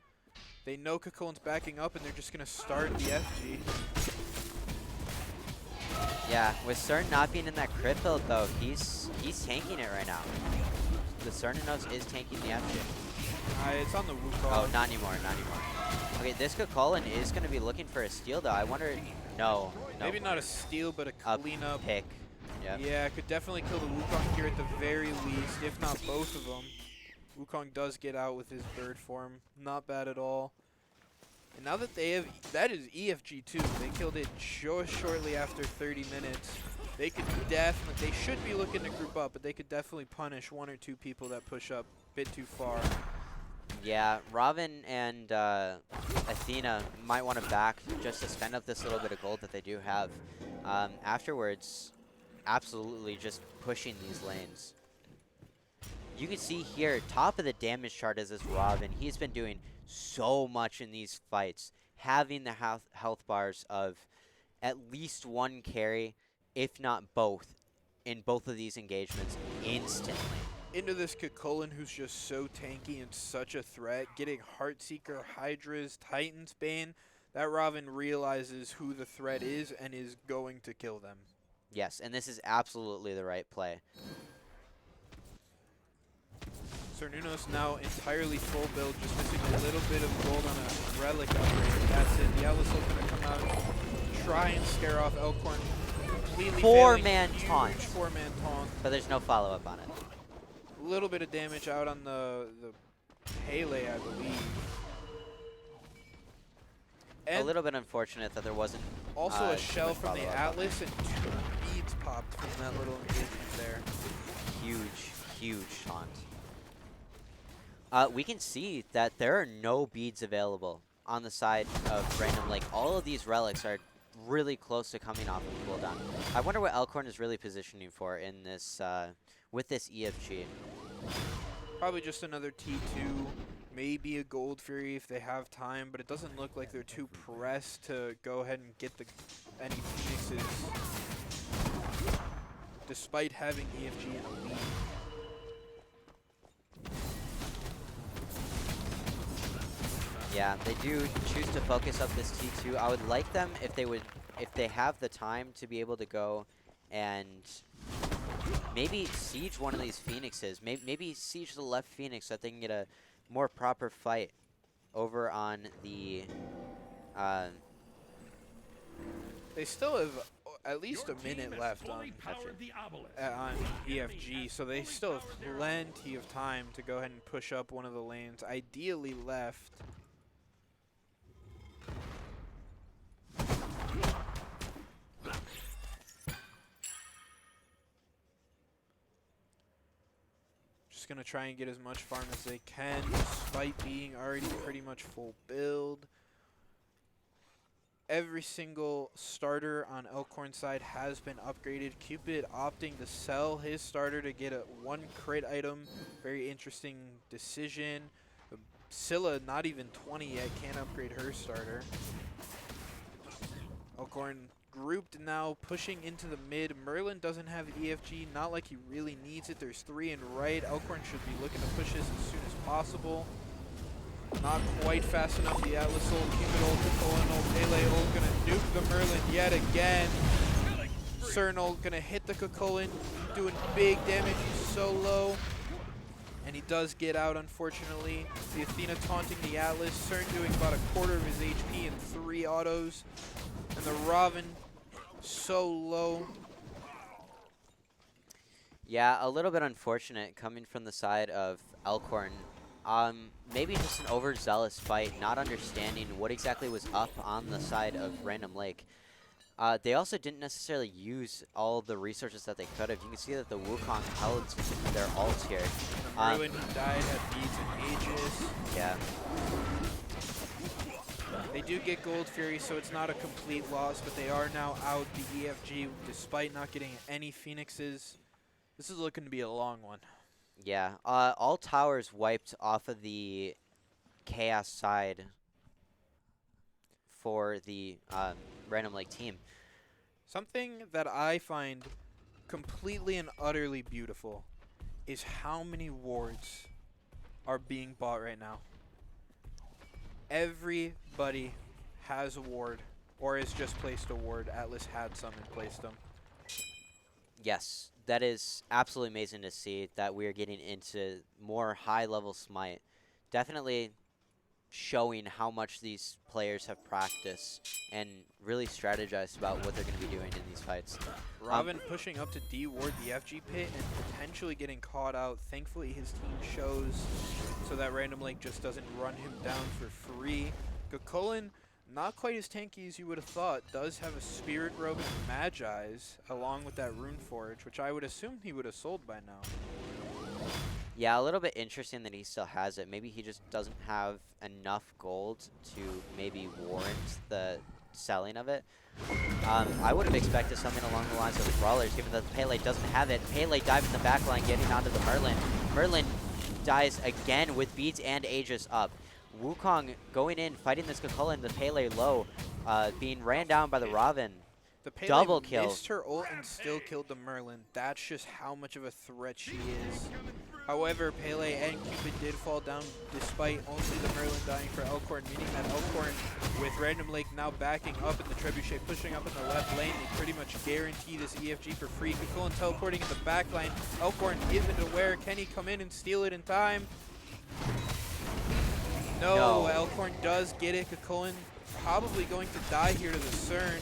They know Cocoon's backing up, and they're just going to start the FG. Yeah, with CERN not being in that crit build though, he's tanking it right now. The Cernanos is tanking the FG. It's on the Wukong. Oh, not anymore, not anymore. Okay, this Cocoon is going to be looking for a steal though. I wonder, no. Maybe not a steal, but a cleanup. Pick. Yep. Yeah, could definitely kill the Wukong here at the very least, if not both of them. Wukong does get out with his bird form. Not bad at all. And now that they have, that is EFG2. They killed it just shortly after 30 minutes. They could definitely, they should be looking to group up, but they could definitely punish 1 or 2 people that push up a bit too far. Yeah, Robin and Athena might want to back just to spend up this little bit of gold that they do have. Afterwards, absolutely just pushing these lanes. You can see here, top of the damage chart is this Robin. He's been doing so much in these fights, having the health bars of at least 1 carry, if not both, in both of these engagements instantly. Into this Cocoon, who's just so tanky and such a threat, getting Heartseeker, Hydras, Titan's Bane. That Robin realizes who the threat is and is going to kill them. Yes, and this is absolutely the right play. Cernunos now entirely full build, just missing a little bit of gold on a relic upgrade. That's it. The Atlas is going to come out and try and scare off Elkhorn. Completely 4-man taunt. 4-man taunt. But there's no follow-up on it. A little bit of damage out on the Pele, I believe. And a little bit unfortunate that there wasn't also a shell from the Atlas and 2 beads popped from that little engagement there. Huge, huge taunt. We can see that there are no beads available on the side of Random Lake. All of these relics are really close to coming off of cooldown. I wonder what Elkhorn is really positioning for in this with this EFG. Probably just another T2, maybe a Gold Fury if they have time, but it doesn't look like they're too pressed to go ahead and get any Phoenixes, despite having EFG in a lead. Yeah, they do choose to focus up this T2. I would like them if they have the time to be able to go and maybe siege one of these Phoenixes. Maybe siege the left Phoenix so that they can get a more proper fight over on the... They still have at least a minute left on EFG, so they still have plenty of time to go ahead and push up one of the lanes, ideally left. Just going to try and get as much farm as they can, despite being already pretty much full build. Every single starter on Elkhorn side has been upgraded. Cupid opting to sell his starter to get a 1 crit item. Very interesting decision. Scylla, not even 20 yet, can't upgrade her starter. Elkhorn grouped now, pushing into the mid. Merlin doesn't have EFG, not like he really needs it. There's 3 in right. Elkhorn should be looking to push this as soon as possible. Not quite fast enough. The Atlas ult, Cupid ult, Cocolan ult, Pele ult, gonna nuke the Merlin yet again. Cern ult gonna hit the Cocolan, doing big damage. He's so low. And he does get out, unfortunately. The Athena taunting the Atlas. Cern doing about a quarter of his HP in 3 autos. And the Raven so low. Yeah, a little bit unfortunate coming from the side of Elkhorn. Maybe just an overzealous fight, not understanding what exactly was up on the side of Random Lake. They also didn't necessarily use all the resources that they could have. You can see that the Wukong held their ults here. The Merlin who died had beads and Aegis. Yeah. They do get Gold Fury, so it's not a complete loss, but they are now out the EFG despite not getting any Phoenixes. This is looking to be a long one. Yeah. All towers wiped off of the Chaos side for the Random Lake team. Something that I find completely and utterly beautiful is how many wards are being bought right now. Everybody has a ward, or has just placed a ward. Atlas had some and placed them. Yes, that is absolutely amazing to see that we are getting into more high-level Smite. Definitely showing how much these players have practiced and really strategized about what they're going to be doing in these fights. Robin pushing up to D-ward the FG pit and potentially getting caught out. Thankfully, his team shows so that Random Lake just doesn't run him down for free. Cocolan, not quite as tanky as you would have thought, does have a Spirit Robe and Magi's along with that Rune Forge, which I would assume he would have sold by now. Yeah, a little bit interesting that he still has it. Maybe he just doesn't have enough gold to maybe warrant the selling of it. I would have expected something along the lines of Brawlers, given that Pele doesn't have it. Pele diving the backline, getting onto the Merlin. Merlin dies again with beads and Aegis up. Wukong going in, fighting this Cocolan, the Pele low, being ran down by the Raven. The Pele Double kill. missed her ult and still killed the Merlin. That's just how much of a threat she is. However, Pele and Cupid did fall down despite only the Merlin dying for Elkhorn, meaning that Elkhorn, with Random Lake now backing up and the Trebuchet pushing up in the left lane, they pretty much guarantee this EFG for free. Cocolan teleporting in the back line. Elkhorn isn't aware. Can he come in and steal it in time? No. Elkhorn does get it. Cocolan probably going to die here to the Cern.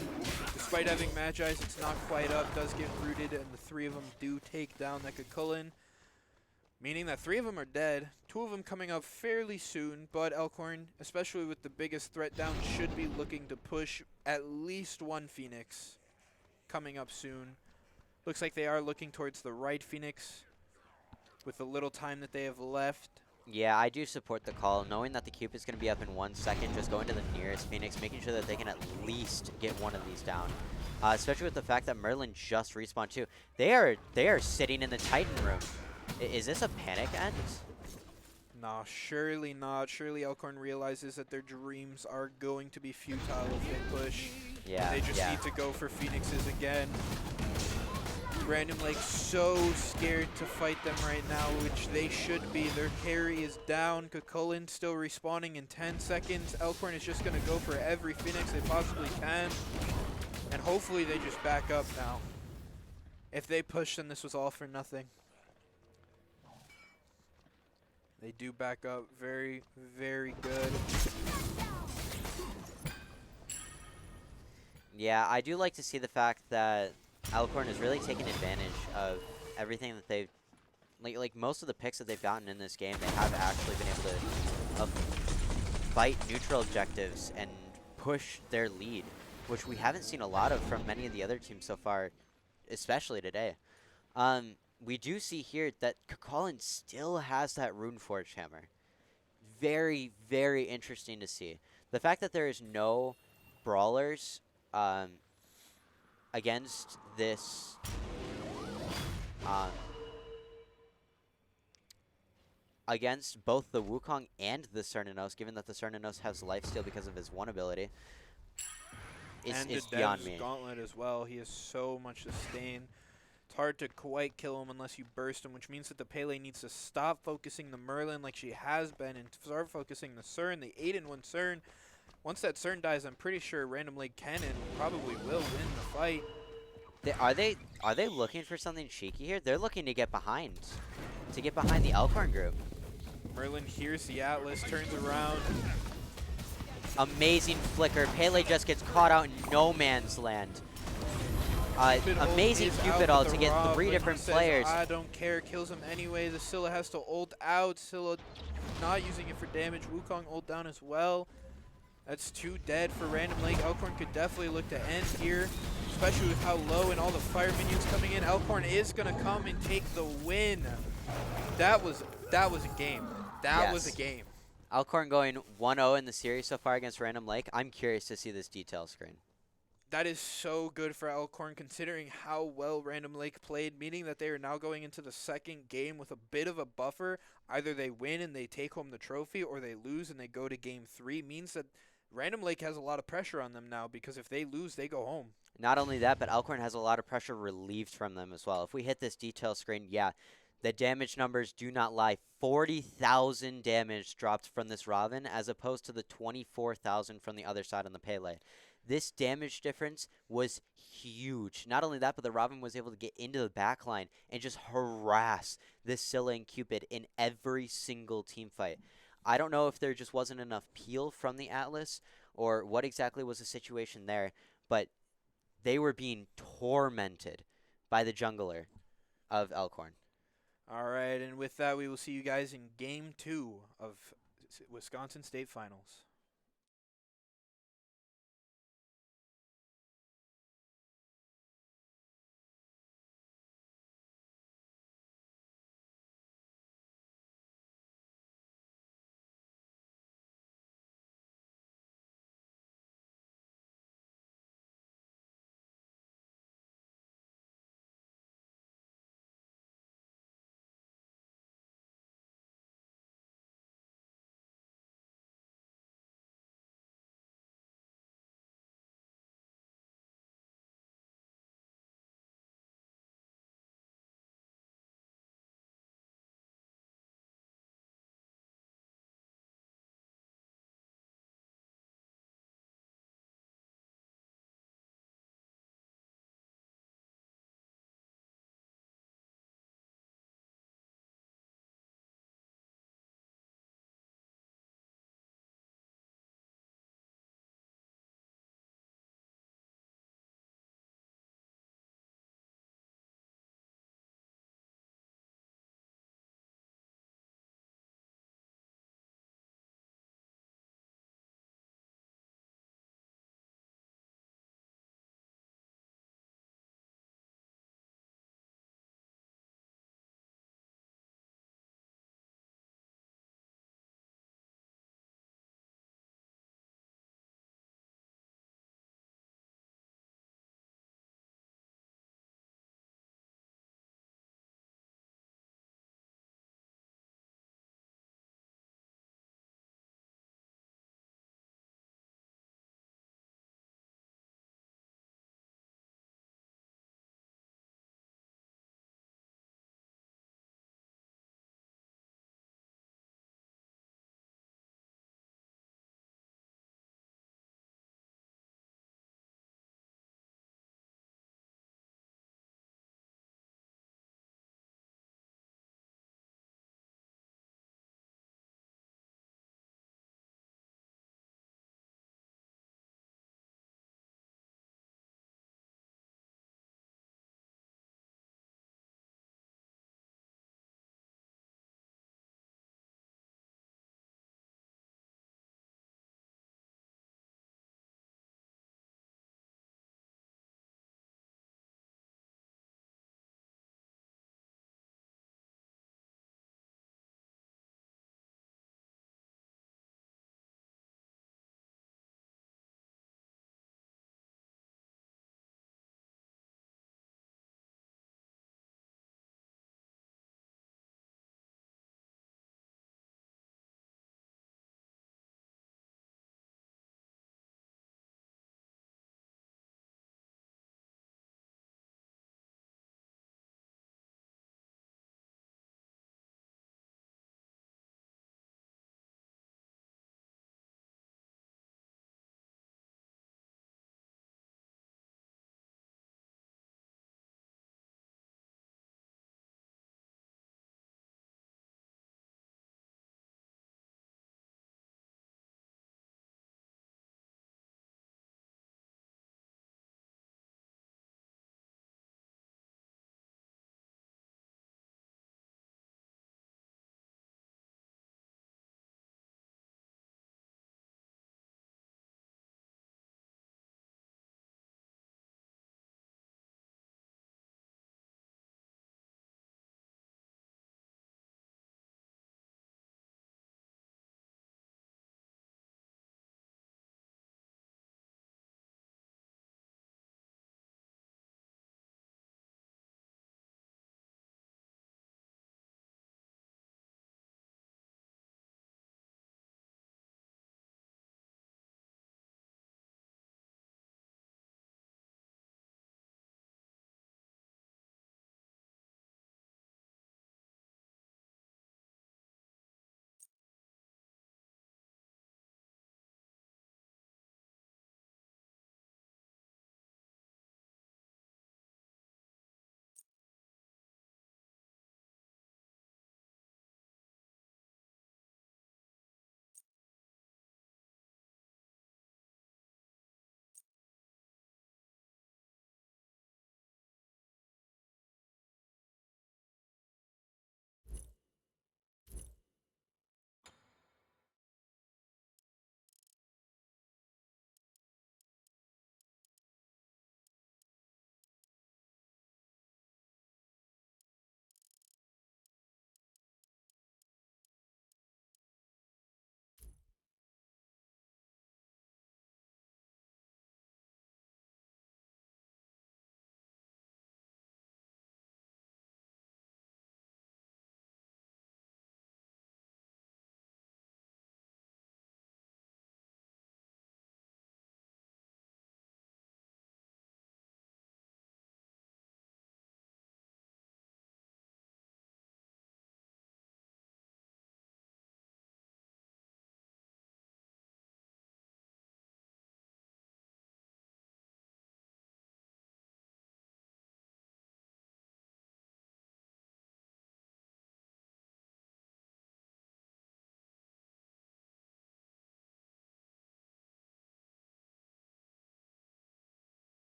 Despite having Magi's, it's not quite up. Does get rooted, and the 3 of them do take down that Cocolan. Meaning that 3 of them are dead, 2 of them coming up fairly soon, but Elkhorn, especially with the biggest threat down, should be looking to push at least 1 Phoenix coming up soon. Looks like they are looking towards the right Phoenix with the little time that they have left. Yeah, I do support the call, knowing that the Cupid's going to be up in 1 second, just going to the nearest Phoenix, making sure that they can at least get one of these down. Especially with the fact that Merlin just respawned too. They are sitting in the Titan room. Is this a panic end? Nah, surely not. Surely Elkhorn realizes that their dreams are going to be futile if they push. Yeah, They just need to go for Phoenixes again. Random Lake so scared to fight them right now, which they should be. Their carry is down. Cocolan still respawning in 10 seconds. Elkhorn is just going to go for every Phoenix they possibly can. And hopefully they just back up now. If they push, then this was all for nothing. They do back up. Very, very good. Yeah, I do like to see the fact that Elkhorn is really taking advantage of everything that they've, like most of the picks that they've gotten in this game, they have actually been able to fight neutral objectives and push their lead, which we haven't seen a lot of from many of the other teams so far, especially today. We do see here that Cocolan still has that Rune Forge hammer. Very, very interesting to see. The fact that there is no brawlers against this against both the Wukong and the Cernanos, given that the Cernanos has lifesteal because of his 1 ability, is And to is beyond Dev's me. gauntlet as well. He has so much sustain. It's hard to quite kill him unless you burst him, which means that the Pele needs to stop focusing the Merlin like she has been and start focusing the CERN, the 8-in-1 CERN. Once that CERN dies, I'm pretty sure Random Lake can and probably will win the fight. Are they looking for something cheeky here? They're looking to get behind the Elkhorn group. Merlin hears the Atlas, turns around. Amazing flicker. Pele just gets caught out in no man's land. Cupid ult Amazing is Cupid out, ult but to the get Rob, three but he different says, players. I don't care, kills him anyways. The Scylla has to ult out. Scylla not using it for damage. Wukong ult down as well. That's 2 dead for Random Lake. Elkhorn could definitely look to end here, especially with how low and all the fire minions coming in. Elkhorn is going to come and take the win. That was a game. That was a Yes. game. Elkhorn going 1-0 in the series so far against Random Lake. I'm curious to see this detail screen. That is so good for Elkhorn considering how well Random Lake played, meaning that they are now going into the second game with a bit of a buffer. Either they win and they take home the trophy, or they lose and they go to game 3. Means that Random Lake has a lot of pressure on them now because if they lose, they go home. Not only that, but Elkhorn has a lot of pressure relieved from them as well. If we hit this detail screen, yeah, the damage numbers do not lie. 40,000 damage dropped from this Robin as opposed to the 24,000 from the other side on the Pele. This damage difference was huge. Not only that, but the Robin was able to get into the back line and just harass this Scylla and Cupid in every single team fight. I don't know if there just wasn't enough peel from the Atlas or what exactly was the situation there, but they were being tormented by the jungler of Elkhorn. All right, and with that, we will see you guys in game 2 of Wisconsin State Finals.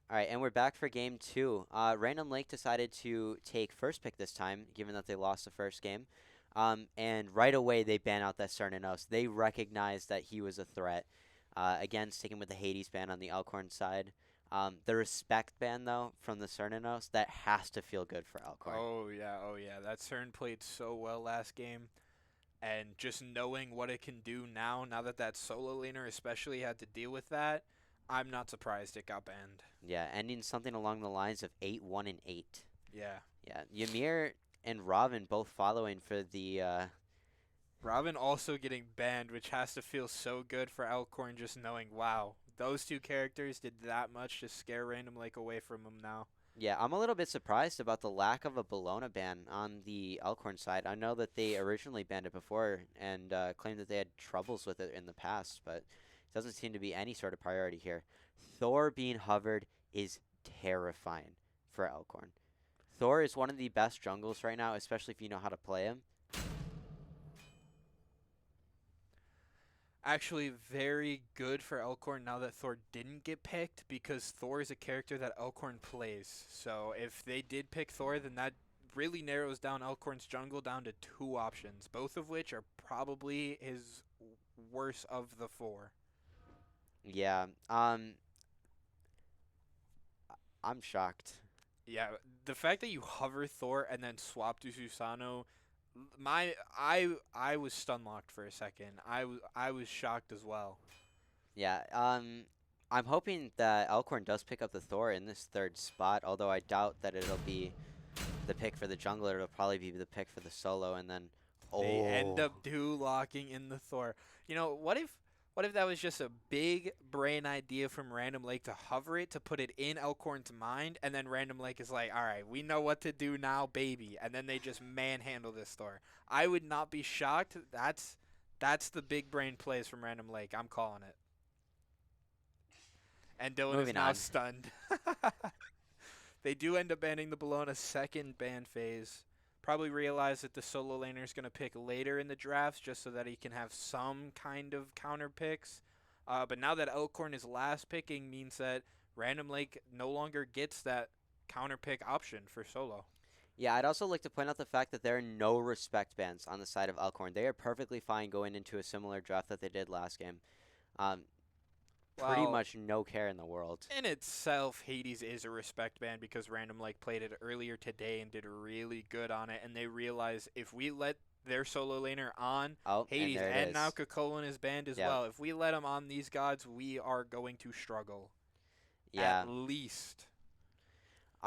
All right, and we're back for game two. Random Lake decided to take first pick this time, given that they lost the first game. And right away they ban out that Cernanos. They recognized that he was a threat. Again, sticking with the Hades ban on the Elkhorn side. The respect ban, though, from the Cernanos, that has to feel good for Elkhorn. Oh yeah. That CERN played so well last game, and just knowing what it can do now that that solo laner especially had to deal with that, I'm not surprised it got banned. Yeah, ending something along the lines of 8-1 and 8. Yeah. Yeah, Ymir and Robin both following for the Robin also getting banned, which has to feel so good for Elkhorn just knowing, wow, those two characters did that much to scare Random Lake away from him now. Yeah, I'm a little bit surprised about the lack of a Bologna ban on the Elkhorn side. I know that they originally banned it before and claimed that they had troubles with it in the past, but it doesn't seem to be any sort of priority here. Thor being hovered is terrifying for Elkhorn. Thor is one of the best jungles right now, especially if you know how to play him. Actually, very good for Elkhorn now that Thor didn't get picked, because Thor is a character that Elkhorn plays. So if they did pick Thor, then that really narrows down Elkhorn's jungle down to two options, both of which are probably his worst of the four. Yeah, I'm shocked. Yeah, the fact that you hover Thor and then swap to Susano, I was stun locked for a second. I was shocked as well. Yeah, I'm hoping that Elkhorn does pick up the Thor in this third spot, although I doubt that it'll be the pick for the jungler. It'll probably be the pick for the solo, and then, They end oh, up locking in the Thor. You know, what if that was just a big brain idea from Random Lake to hover it to put it in Elkhorn's mind, and then Random Lake is like, all right, we know what to do now, baby, and then they just manhandle this Thor. I would not be shocked. That's the big brain plays from Random Lake. I'm calling it. And Dylan is moving now on. stunned. They do end up banning the Bologna second ban phase. Probably realize that the solo laner is going to pick later in the drafts just so that he can have some kind of counter picks. But now that Elkhorn is last picking means that Random Lake no longer gets that counter pick option for solo. Yeah, I'd also like to point out the fact that there are no respect bans on the side of Elkhorn. They are perfectly fine going into a similar draft that they did last game. Um, pretty Well, much no care in the world. in itself, Hades is a respect ban because Random Lake played it earlier today and did really good on it. And they realize if we let their solo laner on Oh, and Hades, there it and is. now Kakolin is banned as Yep. well, if we let him on these gods, we are going to struggle. Yeah. At least.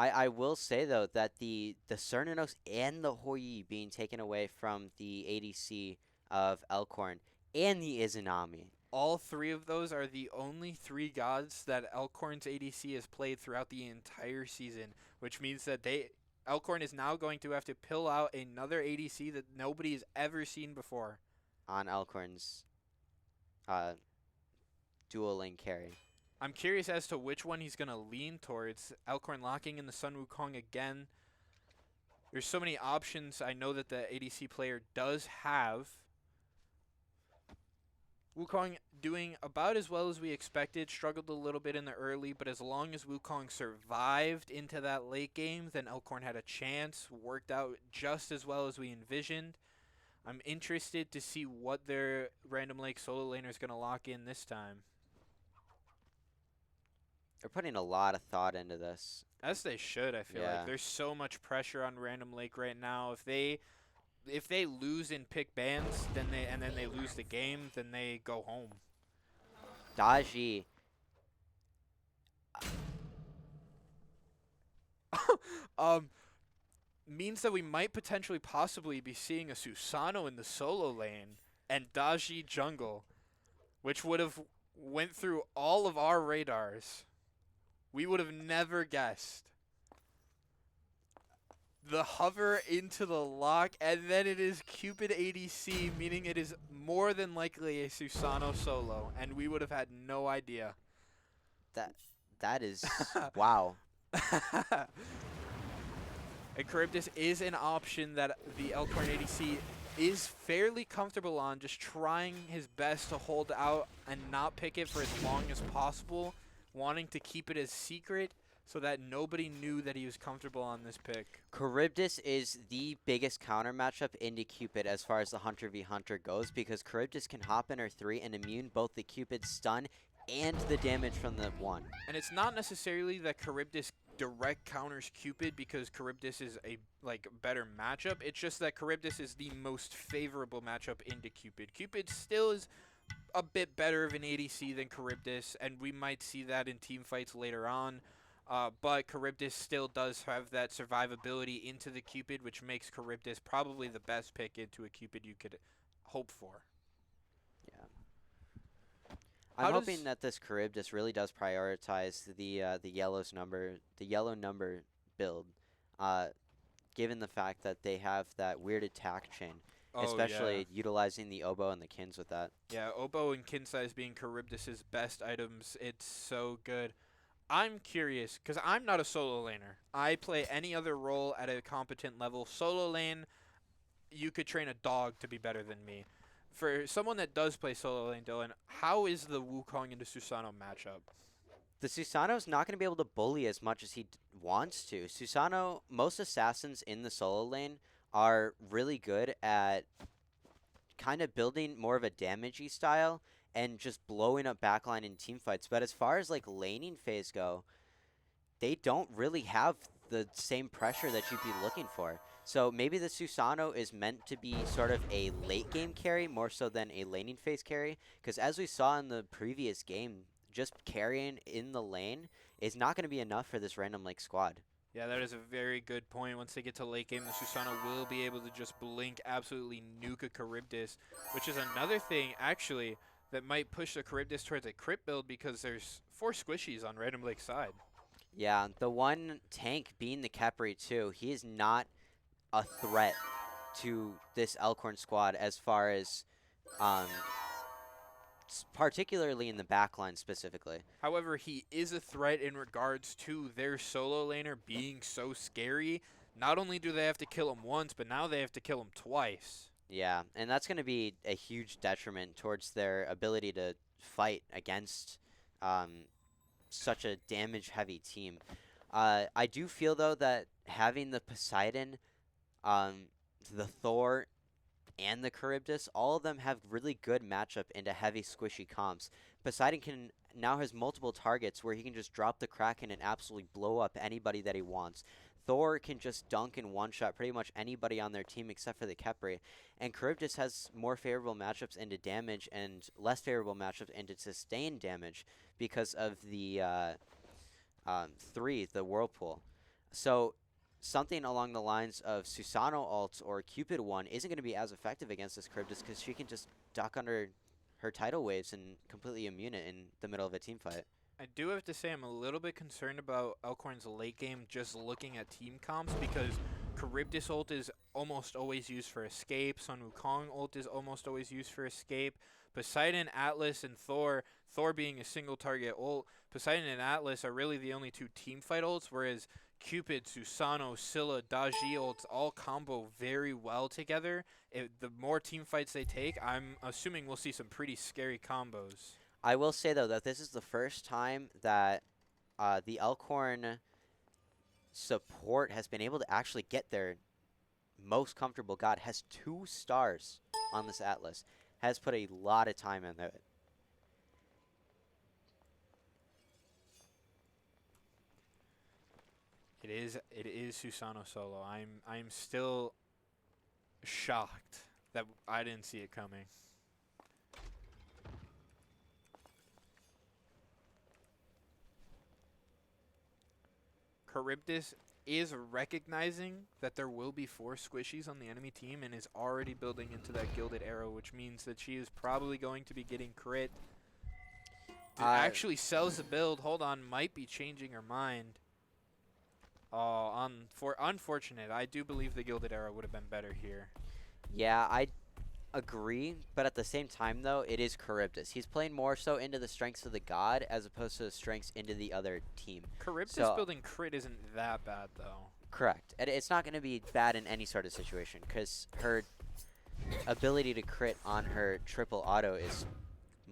I will say though that the Cernanos and the Hoi being taken away from the ADC of Elkhorn and the Izanami. All three of those are the only three gods that Elkhorn's ADC has played throughout the entire season, which means that Elkhorn is now going to have to pill out another ADC that nobody has ever seen before. On Elkhorn's uh, dual lane carry. I'm curious as to which one he's going to lean towards. Elkhorn locking in the Sun Wukong again. There's so many options I know that the ADC player does have. Wukong doing about as well as we expected. Struggled a little bit in the early, but as long as Wukong survived into that late game, then Elkhorn had a chance. Worked out just as well as we envisioned. I'm interested to see what their Random Lake solo laner is going to lock in this time. They're putting a lot of thought into this. As they should, I feel Yeah. like there's so much pressure on Random Lake right now. If they lose in pick bans, then they lose the game, then they go home. Daji. Means that we might potentially possibly be seeing a Susano in the solo lane and Daji jungle, which would have went through all of our radars. We would have never guessed. The hover into the lock, and then it is Cupid ADC, meaning it is more than likely a Susano solo, and we would have had no idea. That is wow. And Charybdis is an option that the Elkhorn ADC is fairly comfortable on, just trying his best to hold out and not pick it for as long as possible, wanting to keep it as secret. so that nobody knew that he was comfortable on this pick. Charybdis is the biggest counter matchup into Cupid as far as the Hunter v Hunter goes, because Charybdis can hop in her 3 and immune both the Cupid's stun and the damage from the 1. And it's not necessarily that Charybdis direct counters Cupid because Charybdis is a better matchup. It's just that Charybdis is the most favorable matchup into Cupid. Cupid still is a bit better of an ADC than Charybdis, and we might see that in team fights later on. But Charybdis still does have that survivability into the Cupid, which makes Charybdis probably the best pick into a Cupid you could hope for. Yeah. I'm hoping that this Charybdis really does prioritize the yellow number build, given the fact that they have that weird attack chain, especially utilizing the Oboe and the Kins with that. Yeah, Oboe and Kin size being Charybdis's best items. It's so good. I'm curious, because I'm not a solo laner. I play any other role at a competent level. Solo lane, you could train a dog to be better than me. For someone that does play solo lane, Dylan, how is the Wukong into Susano matchup? The Susano's not going to be able to bully as much as he wants to. Susano, most assassins in the solo lane are really good at kind of building more of a damagey style and just blowing up backline in team fights. But as far as like laning phase go, they don't really have the same pressure that you'd be looking for. So maybe the Susano is meant to be sort of a late game carry more so than a laning phase carry. Because as we saw in the previous game, just carrying in the lane is not going to be enough for this random like squad. Yeah, that is a very good point. Once they get to late game, the Susano will be able to just blink, absolutely nuke a Charybdis, which is another thing, actually, that might push the Charybdis towards a crit build because there's 4 squishies on Random Lake's side. Yeah, the one tank being the Khepri too, he is not a threat to this Elkhorn squad as far as, particularly in the backline specifically. However, he is a threat in regards to their solo laner being so scary. Not only do they have to kill him once, but now they have to kill him twice. Yeah, and that's going to be a huge detriment towards their ability to fight against such a damage-heavy team. I do feel, though, that having the Poseidon, the Thor, and the Charybdis, all of them have really good matchup into heavy, squishy comps. Poseidon now has multiple targets where he can just drop the Kraken and absolutely blow up anybody that he wants. Thor can just dunk and one-shot pretty much anybody on their team except for the Khepri. And Charybdis has more favorable matchups into damage and less favorable matchups into sustained damage because of the 3, the Whirlpool. So something along the lines of Susano ult or Cupid 1 isn't going to be as effective against this Charybdis because she can just duck under her tidal waves and completely immune it in the middle of a team fight. I do have to say I'm a little bit concerned about Elkhorn's late game just looking at team comps because Charybdis ult is almost always used for escape. Sun Wukong ult is almost always used for escape. Poseidon, Atlas, and Thor being a single target ult. Poseidon and Atlas are really the only 2 team fight ults, whereas Cupid, Susano, Scylla, Daji ults all combo very well together. The more team fights they take, I'm assuming we'll see some pretty scary combos. I will say, though, that this is the first time that the Elkhorn support has been able to actually get their most comfortable god. Has 2 stars on this Atlas. Has put a lot of time into it. It is Susano solo. I'm still shocked that I didn't see it coming. Charybdis is recognizing that there will be 4 squishies on the enemy team and is already building into that Gilded Arrow, which means that she is probably going to be getting crit. Actually sells the build. Hold on, might be changing her mind. Oh, unfortunate. I do believe the Gilded Arrow would have been better here. Yeah, I agree, but at the same time, though, it is Charybdis. He's playing more so into the strengths of the god as opposed to the strengths into the other team. Charybdis building crit isn't that bad, though. Correct. It's not going to be bad in any sort of situation because her ability to crit on her triple auto is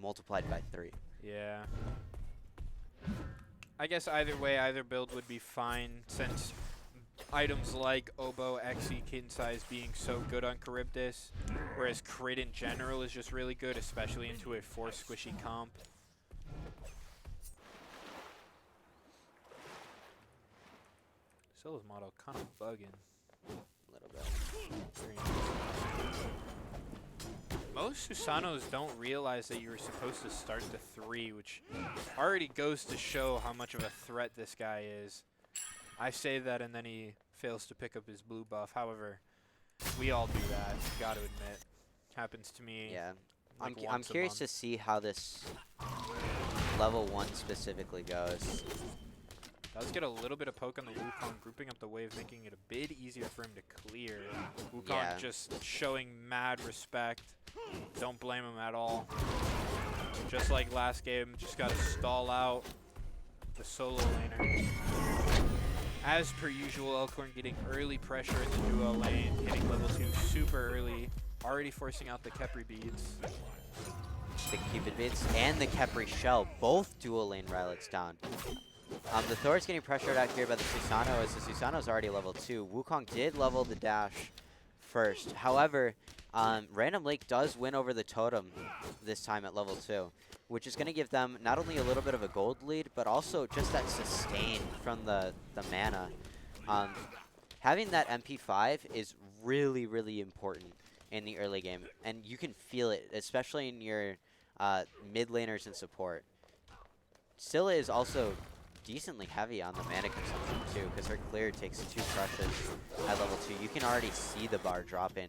multiplied by 3. Yeah. I guess either way, either build would be fine since items like Oboe, Xe, Kitten Size being so good on Charybdis, whereas Crit in general is just really good, especially into a 4 squishy comp. Silla's model kind of bugging. A little bit. Most Susanos don't realize that you were supposed to start the 3, which already goes to show how much of a threat this guy is. I say that and then he fails to pick up his blue buff. However, we all do that, gotta admit. Happens to me. Yeah. Like I'm curious to see how this level 1 specifically goes. Does get a little bit of poke on the Wukong, grouping up the wave, making it a bit easier for him to clear. Wukong just showing mad respect. Don't blame him at all. Just like last game, just got to stall out the solo laner. As per usual, Elkhorn getting early pressure in the duo lane, hitting level 2 super early, already forcing out the Khepri beads. The Cupid beads and the Khepri shell, both dual lane relics down. The Thor's getting pressured out here by the Susano as the Susano's already level 2. Wukong did level the dash first. However, Random Lake does win over the Totem this time at level 2, which is going to give them not only a little bit of a gold lead, but also just that sustain from the mana. Having that MP5 is really, really important in the early game, and you can feel it, especially in your mid laners and support. Scylla is also decently heavy on the mana consumption too, because her clear takes 2 crushes at level 2. You can already see the bar drop in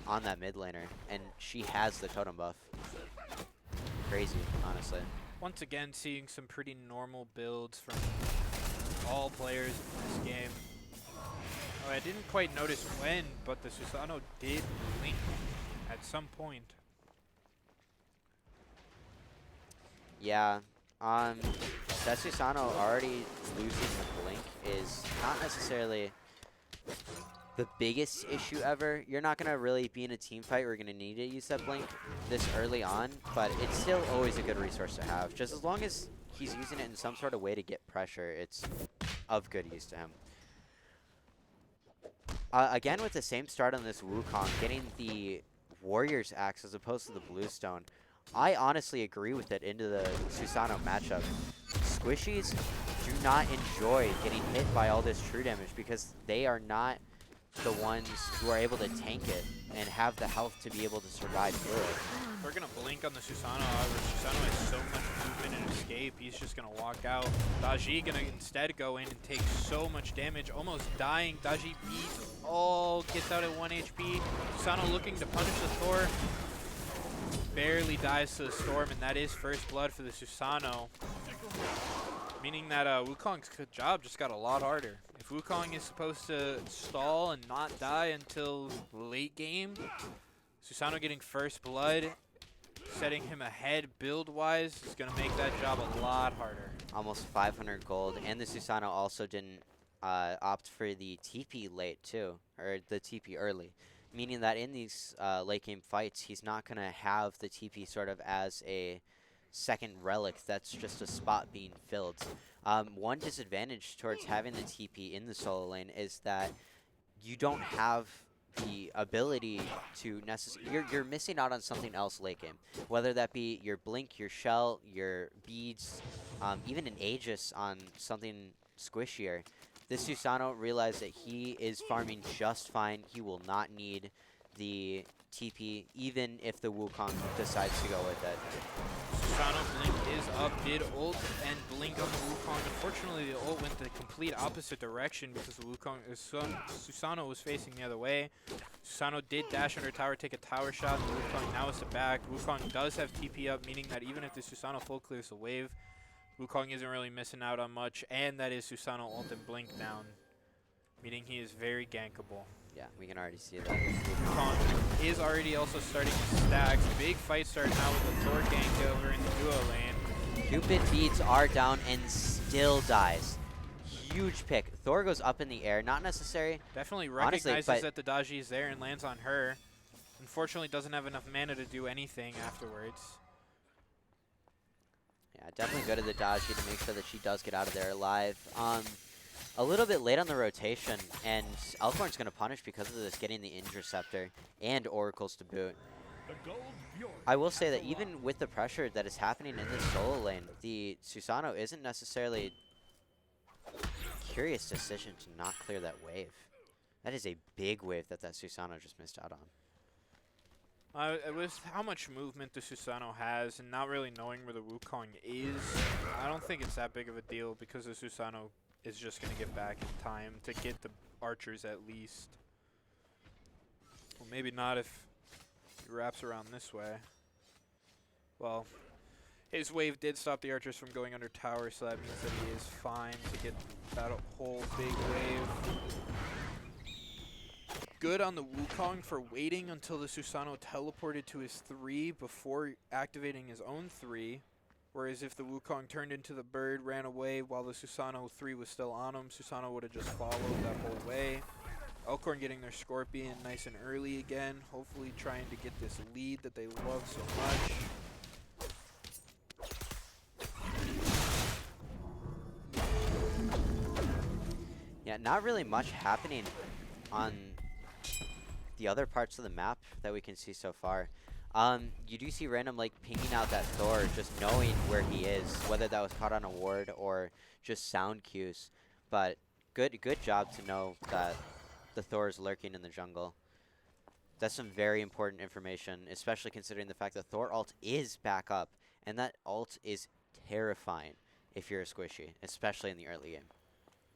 on that mid laner, and she has the totem buff. Crazy, honestly. Once again, seeing some pretty normal builds from all players in this game. Oh, I didn't quite notice when, but the Susano did blink at some point. Yeah, that Susano already losing the blink is not necessarily the biggest issue ever. You're not going to really be in a team fight where you're going to need to use that blink this early on, but it's still always a good resource to have. Just as long as he's using it in some sort of way to get pressure, it's of good use to him. Again, with the same start on this Wukong, getting the Warrior's Axe as opposed to the Bluestone, I honestly agree with it into the Susano matchup. Squishies do not enjoy getting hit by all this true damage because they are not the ones who are able to tank it and have the health to be able to survive through it. We're going to blink on the Susano, however, Susano has so much movement and escape, he's just going to walk out. Daji going to instead go in and take so much damage, almost dying. Daji beats, gets out at 1 HP. Susano looking to punish the Thor. Barely dies to the Storm, and that is first blood for the Susano. Meaning that Wukong's job just got a lot harder. If Wukong is supposed to stall and not die until late game, Susano getting first blood, setting him ahead build-wise, is going to make that job a lot harder. Almost 500 gold, and the Susano also didn't opt for the TP late too, or the TP early. Meaning that in these late game fights, he's not going to have the TP sort of as a second relic that's just a spot being filled. One disadvantage towards having the TP in the solo lane is that you don't have the ability to you're missing out on something else late game. Whether that be your blink, your shell, your beads, even an Aegis on something squishier. This Susano realized that he is farming just fine. He will not need the TP, even if the Wukong decides to go with it. Susano blink is up, did ult and blink on the Wukong. Unfortunately, the ult went the complete opposite direction because the Wukong, Susano was facing the other way. Susano did dash under tower, take a tower shot. The Wukong now is back. Wukong does have TP up, meaning that even if the Susano full clears the wave, Wukong isn't really missing out on much, and that is Susano ult and blink down, meaning he is very gankable. Yeah, we can already see that. Wukong is already also starting to stack. Big fight starting out with the Thor gank over in the duo lane. Cupid beads are down and still dies. Huge pick. Thor goes up in the air, not necessary. Definitely recognizes that the Daji is there and lands on her. Unfortunately, doesn't have enough mana to do anything afterwards. Yeah, definitely go to the Daji to make sure that she does get out of there alive. A little bit late on the rotation, and Elkhorn's going to punish because of this, getting the Interceptor and Oracles to boot. I will say that even with the pressure that is happening in this solo lane, the Susano isn't necessarily curious decision to not clear that wave. That is a big wave that Susano just missed out on. With how much movement the Susano has and not really knowing where the Wukong is, I don't think it's that big of a deal because the Susano is just going to get back in time to get the archers at least. Well, maybe not if he wraps around this way. Well, his wave did stop the archers from going under tower, so that means that he is fine to get that whole big wave. Good on the Wukong for waiting until the Susano teleported to his 3 before activating his own 3. Whereas if the Wukong turned into the bird, ran away while the Susano 3 was still on him, Susano would have just followed that whole way. Elkhorn getting their Scorpion nice and early again, hopefully trying to get this lead that they love so much. Yeah, not really much happening on the other parts of the map that we can see so far. You do see Random like pinging out that Thor, just knowing where he is, whether that was caught on a ward or just sound cues. But good job to know that the Thor is lurking in the jungle. That's some very important information, especially considering the fact that Thor ult is back up, and that ult is terrifying if you're a squishy, especially in the early game.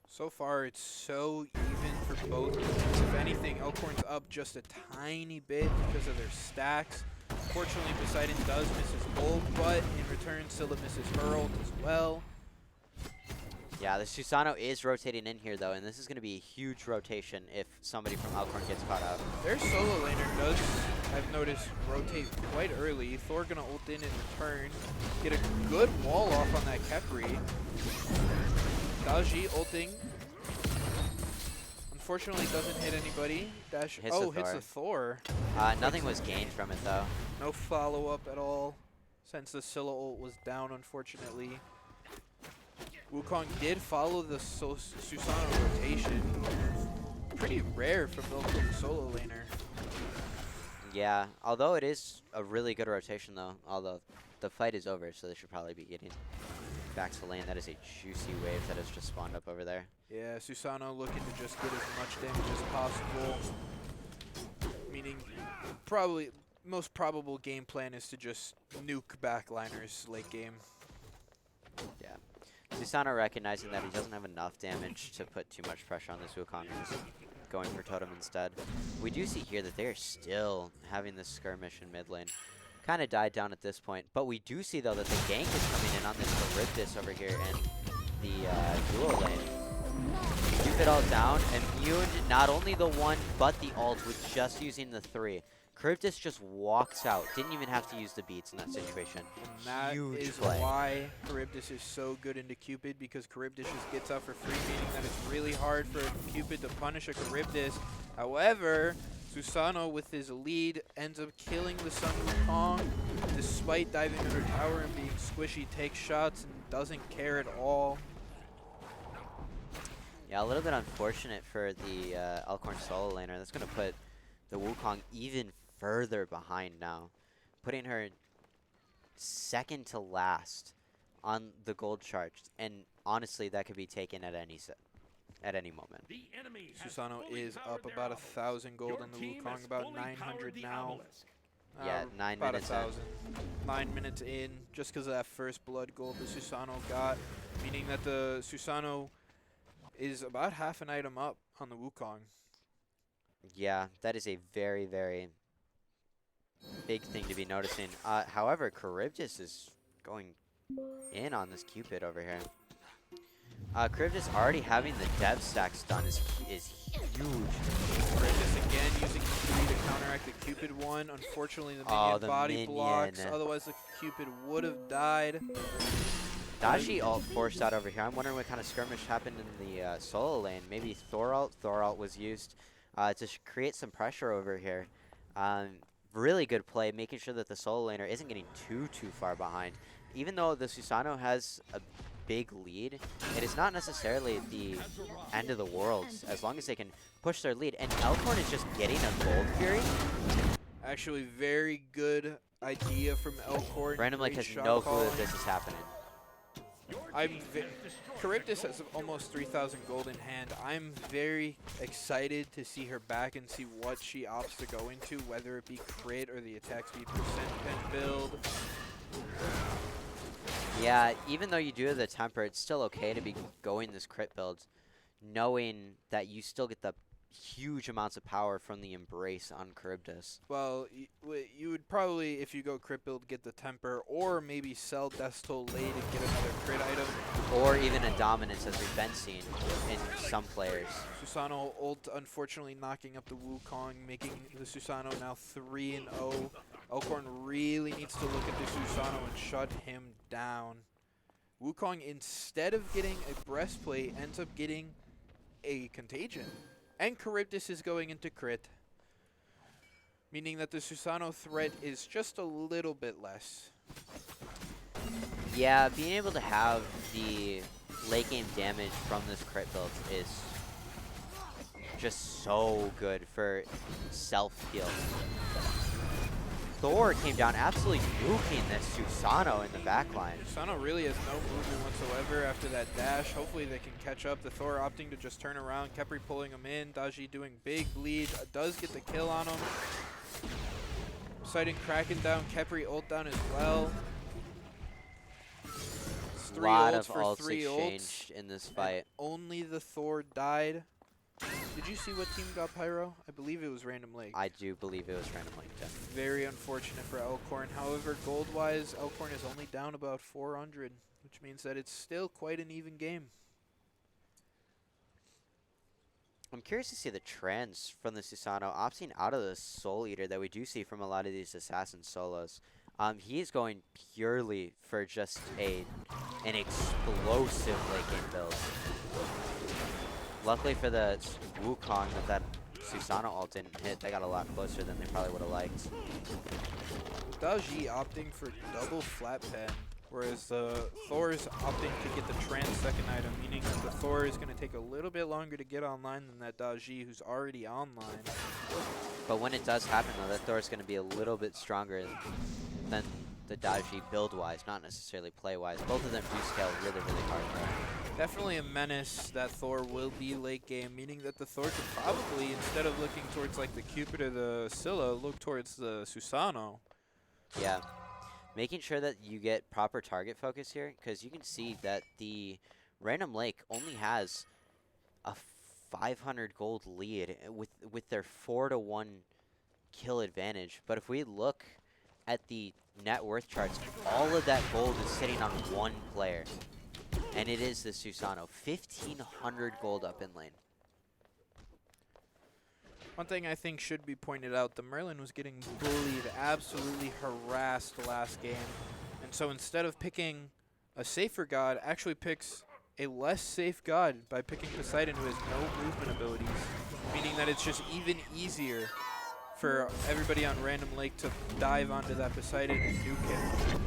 So far, it's so even for both teams. If anything, Elkhorn's up just a tiny bit because of their stacks. Unfortunately, Poseidon does miss his ult, but in return, Scylla misses her ult as well. Yeah, the Susano is rotating in here, though, and this is going to be a huge rotation if somebody from Elkhorn gets caught out. Their solo laner does, I've noticed, rotate quite early. Thor going to ult in return, get a good wall off on that Khepri. Daji ulting. Unfortunately, doesn't hit anybody. Dash. Hits the Thor. Nothing was gained from it, though. No follow-up at all, since the Scylla ult was down, unfortunately. Wukong did follow the Susano rotation. Pretty rare from the solo laner. Yeah, although it is a really good rotation, though. Although the fight is over, so they should probably be getting back to lane. That is a juicy wave that has just spawned up over there. Yeah, Susano looking to just get as much damage as possible. Meaning, probably, most probable game plan is to just nuke backliners late game. Yeah. Susano recognizing that he doesn't have enough damage to put too much pressure on this Wukong, and just going for Totem instead. We do see here that they're still having this skirmish in mid lane. Kind of died down at this point, but we do see though that the gank is coming in on this Charybdis over here in the duo lane. Cupid ult down, immune not only the 1 but the ult with just using the 3. Charybdis just walks out, didn't even have to use the beats in that situation. And that Huge is play. why Charybdis is so good into Cupid, because Charybdis just gets out for free, meaning that it's really hard for Cupid to punish a Charybdis. However, Susano with his lead ends up killing the Sun Wukong, despite diving under tower and being squishy, takes shots and doesn't care at all. Yeah, a little bit unfortunate for the Elkhorn solo laner. That's going to put the Wukong even further behind now, putting her second to last on the gold chart. And honestly, that could be taken at any moment. Susano is up about 1,000 gold on the Wukong, about 900 now. Yeah, 9 about minutes 1,000. 9 minutes in, just because of that first blood gold the Susano got, meaning that the Susano is about half an item up on the Wukong. Yeah, that is a very, very big thing to be noticing. However, Charybdis is going in on this Cupid over here. Charybdis already having the dev stacks done is huge. Charybdis again using the 3 to counteract the Cupid one. Unfortunately, the minion body blocks. Otherwise, the Cupid would have died. Dashi ult forced out over here. I'm wondering what kind of skirmish happened in the solo lane. Maybe Thor ult was used to create some pressure over here. Really good play, making sure that the solo laner isn't getting too far behind. even though the Susano has a big lead, it is not necessarily the end of the world as long as they can push their lead. And Elkhorn is just getting a Gold Fury. Actually, very good idea from Elkhorn. Random Lake Great has shot no clue calling. that this is happening. Charybdis has almost 3,000 gold in hand. I'm very excited to see her back and see what she opts to go into, whether it be crit or the attack speed percent pen build. Yeah, even though you do have the temper, it's still okay to be going this crit build, knowing that you still get the huge amounts of power from the Embrace on Charybdis. Well, you would probably, if you go crit build, get the temper, or maybe sell Death's Toll late and get another crit item. Or even a Dominance, as we've been seeing in some players. Susano ult, unfortunately knocking up the Wukong, making the Susano now 3-0. Elkhorn really needs to look at the Susano and shut him down. Wukong, instead of getting a breastplate, ends up getting a Contagion. And Charybdis is going into crit, meaning that the Susano threat is just a little bit less. Yeah, being able to have the late game damage from this crit build is just so good for self-heal. Thor came down absolutely nuking this Susano in the backline. Susano really has no movement whatsoever after that dash. Hopefully they can catch up. The Thor opting to just turn around. Kepri pulling him in. Daji doing big bleed. Does get the kill on him. Poseidon cracking down. Kepri ult down as well. It's A three lot ults of for ults three exchanged ults. in this And fight. only the Thor died. Did you see what team got Pyro? I believe it was Random Lake. I do believe it was Random Lake. Very unfortunate for Elkhorn. However, gold-wise, Elkhorn is only down about 400, which means that it's still quite an even game. I'm curious to see the trends from the Susano opting out of the Soul Eater that we do see from a lot of these assassin solos. He is going purely for just an explosive late game build. Luckily for the Wukong that Susano ult didn't hit, they got a lot closer than they probably would have liked. Daji opting for double flat pen, whereas the Thor is opting to get the trans second item, meaning that the Thor is going to take a little bit longer to get online than that Daji who's already online. But when it does happen though, that Thor is going to be a little bit stronger than the Daji build-wise, not necessarily play-wise. Both of them do scale really, really hard though. Definitely a menace that Thor will be late game, meaning that the Thor could probably, instead of looking towards like the Cupid or the Scylla, look towards the Susano. Yeah. Making sure that you get proper target focus here, because you can see that the Random Lake only has a 500 gold lead with their 4-to-1 kill advantage. But if we look at the net worth charts, all of that gold is sitting on one player. And it is the Susano. 1,500 gold up in lane. One thing I think should be pointed out, the Merlin was getting bullied, absolutely harassed last game. And so instead of picking a safer god, actually picks a less safe god by picking Poseidon, who has no movement abilities. Meaning that it's just even easier for everybody on Random Lake to dive onto that Poseidon and nuke him.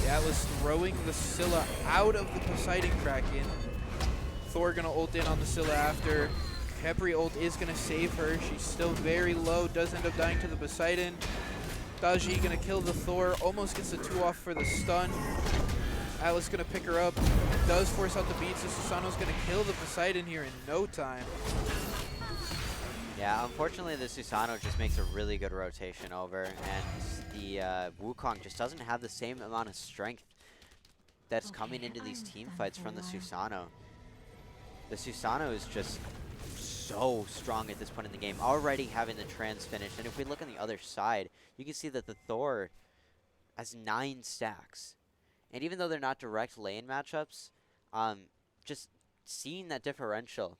Atlas throwing the Scylla out of the Poseidon Kraken. Thor gonna ult in on the Scylla after. Kepri ult is gonna save her. She's still very low, does end up dying to the Poseidon. Daji gonna kill the Thor, almost gets the 2 off for the stun. Atlas gonna pick her up, does force out the beats. Susano's gonna kill the Poseidon here in no time. Yeah, unfortunately the Susano just makes a really good rotation over, and the Wukong just doesn't have the same amount of strength that's coming into these team fights from the Susano. The Susano is just so strong at this point in the game, already having the trans finish, and if we look on the other side, you can see that the Thor has 9 stacks. And even though they're not direct lane matchups, just seeing that differential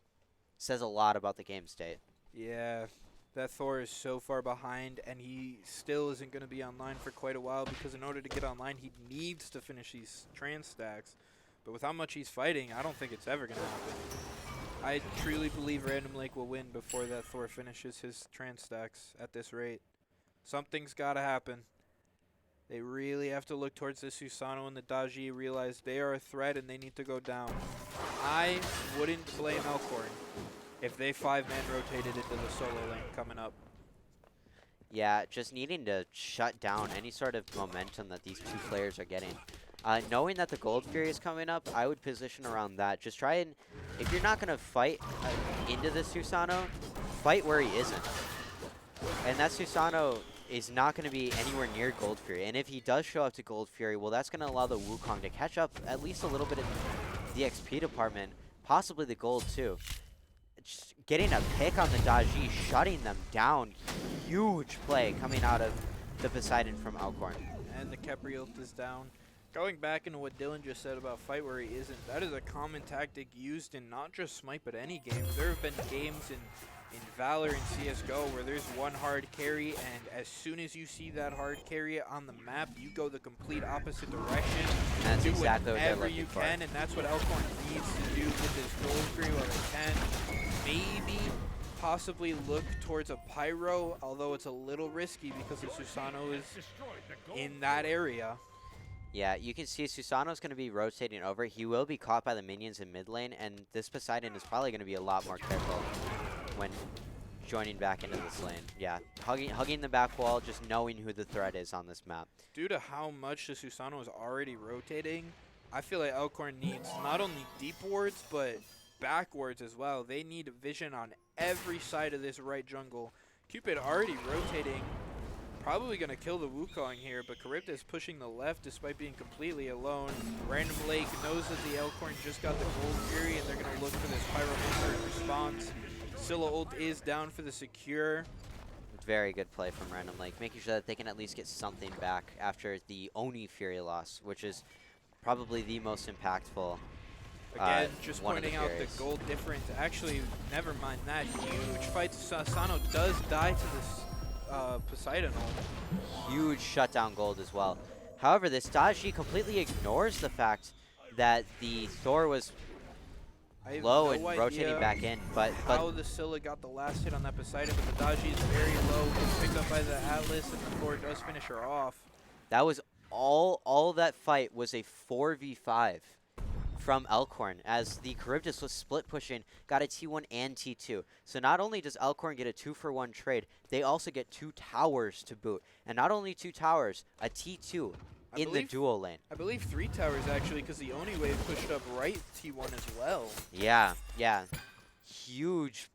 says a lot about the game state. Yeah, that Thor is so far behind, and he still isn't going to be online for quite a while, because in order to get online, he needs to finish these trans stacks. But with how much he's fighting, I don't think it's ever going to happen. I truly believe Random Lake will win before that Thor finishes his trans stacks at this rate. Something's got to happen. They really have to look towards the Susano and the Daji, realize they are a threat and they need to go down. I wouldn't blame Elkhorn if they 5-man rotated into the solo lane coming up. Yeah, just needing to shut down any sort of momentum that these two players are getting. Knowing that the Gold Fury is coming up, I would position around that. Just try and, if you're not going to fight into the Susano, fight where he isn't. And that Susano is not going to be anywhere near Gold Fury. And if he does show up to Gold Fury, well, that's going to allow the Wukong to catch up at least a little bit in the XP department, possibly the gold too. Just getting a pick on the Daji, shutting them down. Huge play coming out of the Poseidon from Alcorn. And the Khepri ult is down. Going back into what Dylan just said about fight where he isn't, that is a common tactic used in not just Smite but any game. There have been games in Valor and CSGO where there's one hard carry, and as soon as you see that hard carry on the map, you go the complete opposite direction. That's do exactly what they're whatever looking you for. can, and that's what Elkhorn needs to do with this Gold Fury while they can. Maybe possibly look towards a Pyro, although it's a little risky because the Susano is in that area. Yeah, you can see Susano's going to be rotating over. He will be caught by the minions in mid lane, and this Poseidon is probably going to be a lot more careful when joining back into this lane. Yeah, hugging the back wall, just knowing who the threat is on this map. Due to how much the Susano is already rotating, I feel like Elkhorn needs not only deep wards, but backwards as well. They need vision on every side of this right jungle. Cupid already rotating. Probably going to kill the Wukong here, but Charybdis pushing the left despite being completely alone. Random Lake knows that the Elkhorn just got the Gold Fury, and they're going to look for this Pyromancer in response. Scylla ult is down for the secure. Very good play from Random Lake, making sure that they can at least get something back after the Oni Fury loss, which is probably the most impactful. Again, just pointing out the gold difference. Actually, never mind that. Huge fight. Susano does die to this Poseidon ult. Huge shutdown gold as well. However, this Daji completely ignores the fact that the Thor was low and rotating back in. But how the Scylla got the last hit on that Poseidon, but the Daji is very low, gets picked up by the Atlas, and the Thor does finish her off. That was all that fight was a 4v5 from Elkhorn, as the Charybdis was split pushing, got a T1 and T2. So not only does Elkhorn get a 2-for-1 trade, they also get 2 towers to boot. And not only 2 towers, a T2 in the dual lane. I believe 3 towers actually, because the Oni wave pushed up right T1 as well. Yeah. Huge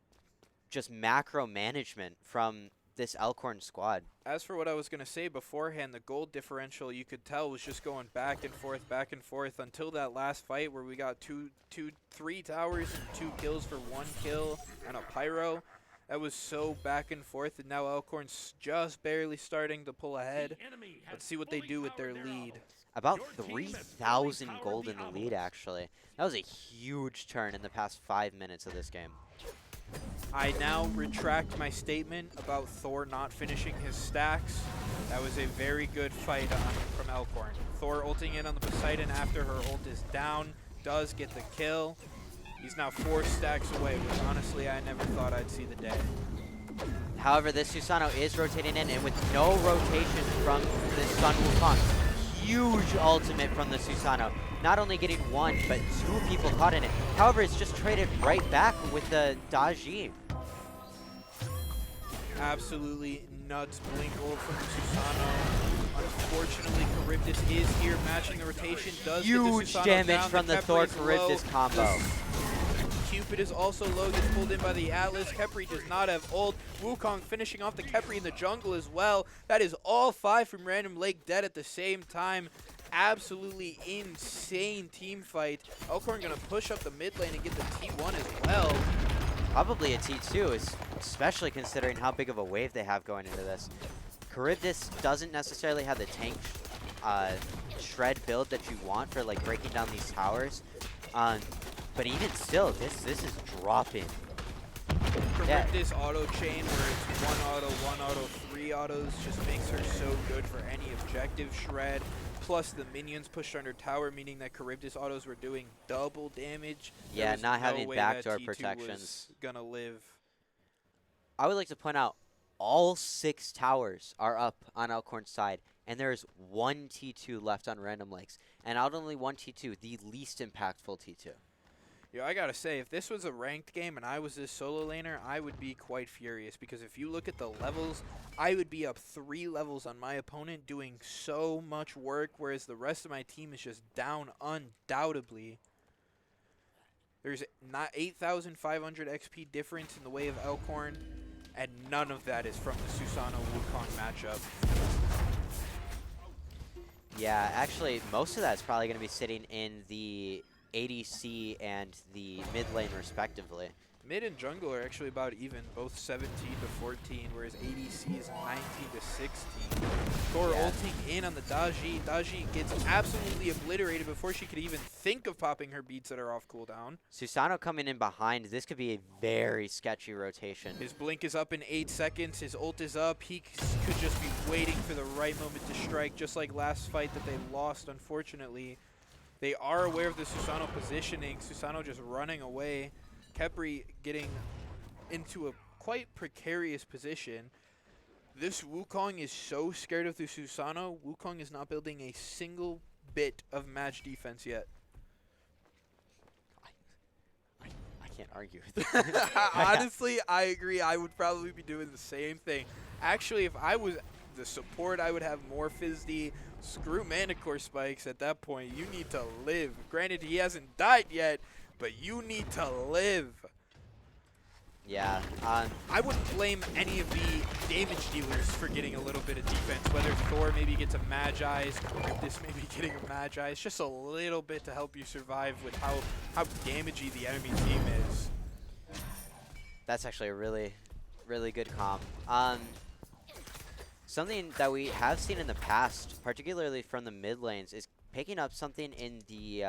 just macro management from this Elkhorn squad. As for what I was going to say beforehand, the gold differential, you could tell, was just going back and forth until that last fight where we got 3 towers and 2 kills for 1 kill and a pyro. That was so back and forth, and now Elkhorn's just barely starting to pull ahead. Let's see what they do with their lead. About 3,000 gold in the lead, actually. That was a huge turn in the past 5 minutes of this game. I now retract my statement about Thor not finishing his stacks. That was a very good fight from Elkhorn. Thor ulting in on the Poseidon after her ult is down, does get the kill. He's now 4 stacks away, which honestly I never thought I'd see the day. However, this Susano is rotating in, and with no rotation from the Sun Wukong, huge ultimate from the Susano. Not only getting 1, but 2 people caught in it. However, it's just traded right back with the Daji. Absolutely nuts blink ult from the Susano. Unfortunately, Charybdis is here matching the rotation. Does huge get the Susano damage down. from the Thor Charybdis combo. Cupid is also low, gets pulled in by the Atlas. Khepri does not have ult. Wukong finishing off the Khepri in the jungle as well. That is all 5 from Random Lake dead at the same time. Absolutely insane team fight. Elkhorn gonna push up the mid lane and get the T1 as well. Probably a T2, especially considering how big of a wave they have going into this. Charybdis doesn't necessarily have the tank shred build that you want for like breaking down these towers. But even still, this is dropping. Charybdis auto chain where it's 1 auto, 3 autos just makes her so good for any objective shred. Plus the minions pushed under tower, meaning that Charybdis autos were doing double damage. Yeah, not having backdoor T2 protections. Was gonna live. I would like to point out all 6 towers are up on Elkhorn's side. and there's one T2 left on Random Lakes. And not only one T2, the least impactful T2. Yo, I gotta say, if this was a ranked game and I was this solo laner, I would be quite furious because if you look at the levels, I would be up 3 levels on my opponent doing so much work, whereas the rest of my team is just down undoubtedly. There's not 8,500 XP difference in the way of Elkhorn, and none of that is from the Susano-Wukong matchup. Yeah, actually, most of that's probably going to be sitting in the ADC and the mid lane, respectively. Mid and jungle are actually about even, both 17 to 14, whereas ADC is 19 to 16. Thor ulting in on the Daji. Daji gets absolutely obliterated before she could even think of popping her beats that are off cooldown. Susano coming in behind. This could be a very sketchy rotation. His blink is up in 8 seconds. His ult is up. He could just be waiting for the right moment to strike, just like last fight that they lost, unfortunately. They are aware of the Susano positioning. Susano just running away. Khepri getting into a quite precarious position. This Wukong is so scared of the Susano. Wukong is not building a single bit of match defense yet. I can't argue with that. Honestly, I agree. I would probably be doing the same thing. Actually, if I was the support, I would have more FizzD. Screw Manicore spikes at that point. You need to live. Granted, he hasn't died yet, but you need to live. Yeah. I wouldn't blame any of the damage dealers for getting a little bit of defense, whether Thor maybe gets a Magi's, Charybdis maybe getting a Magi's, just a little bit to help you survive with how damagey the enemy team is. That's actually a really, really good comp. Something that we have seen in the past, particularly from the mid lanes, is picking up something in the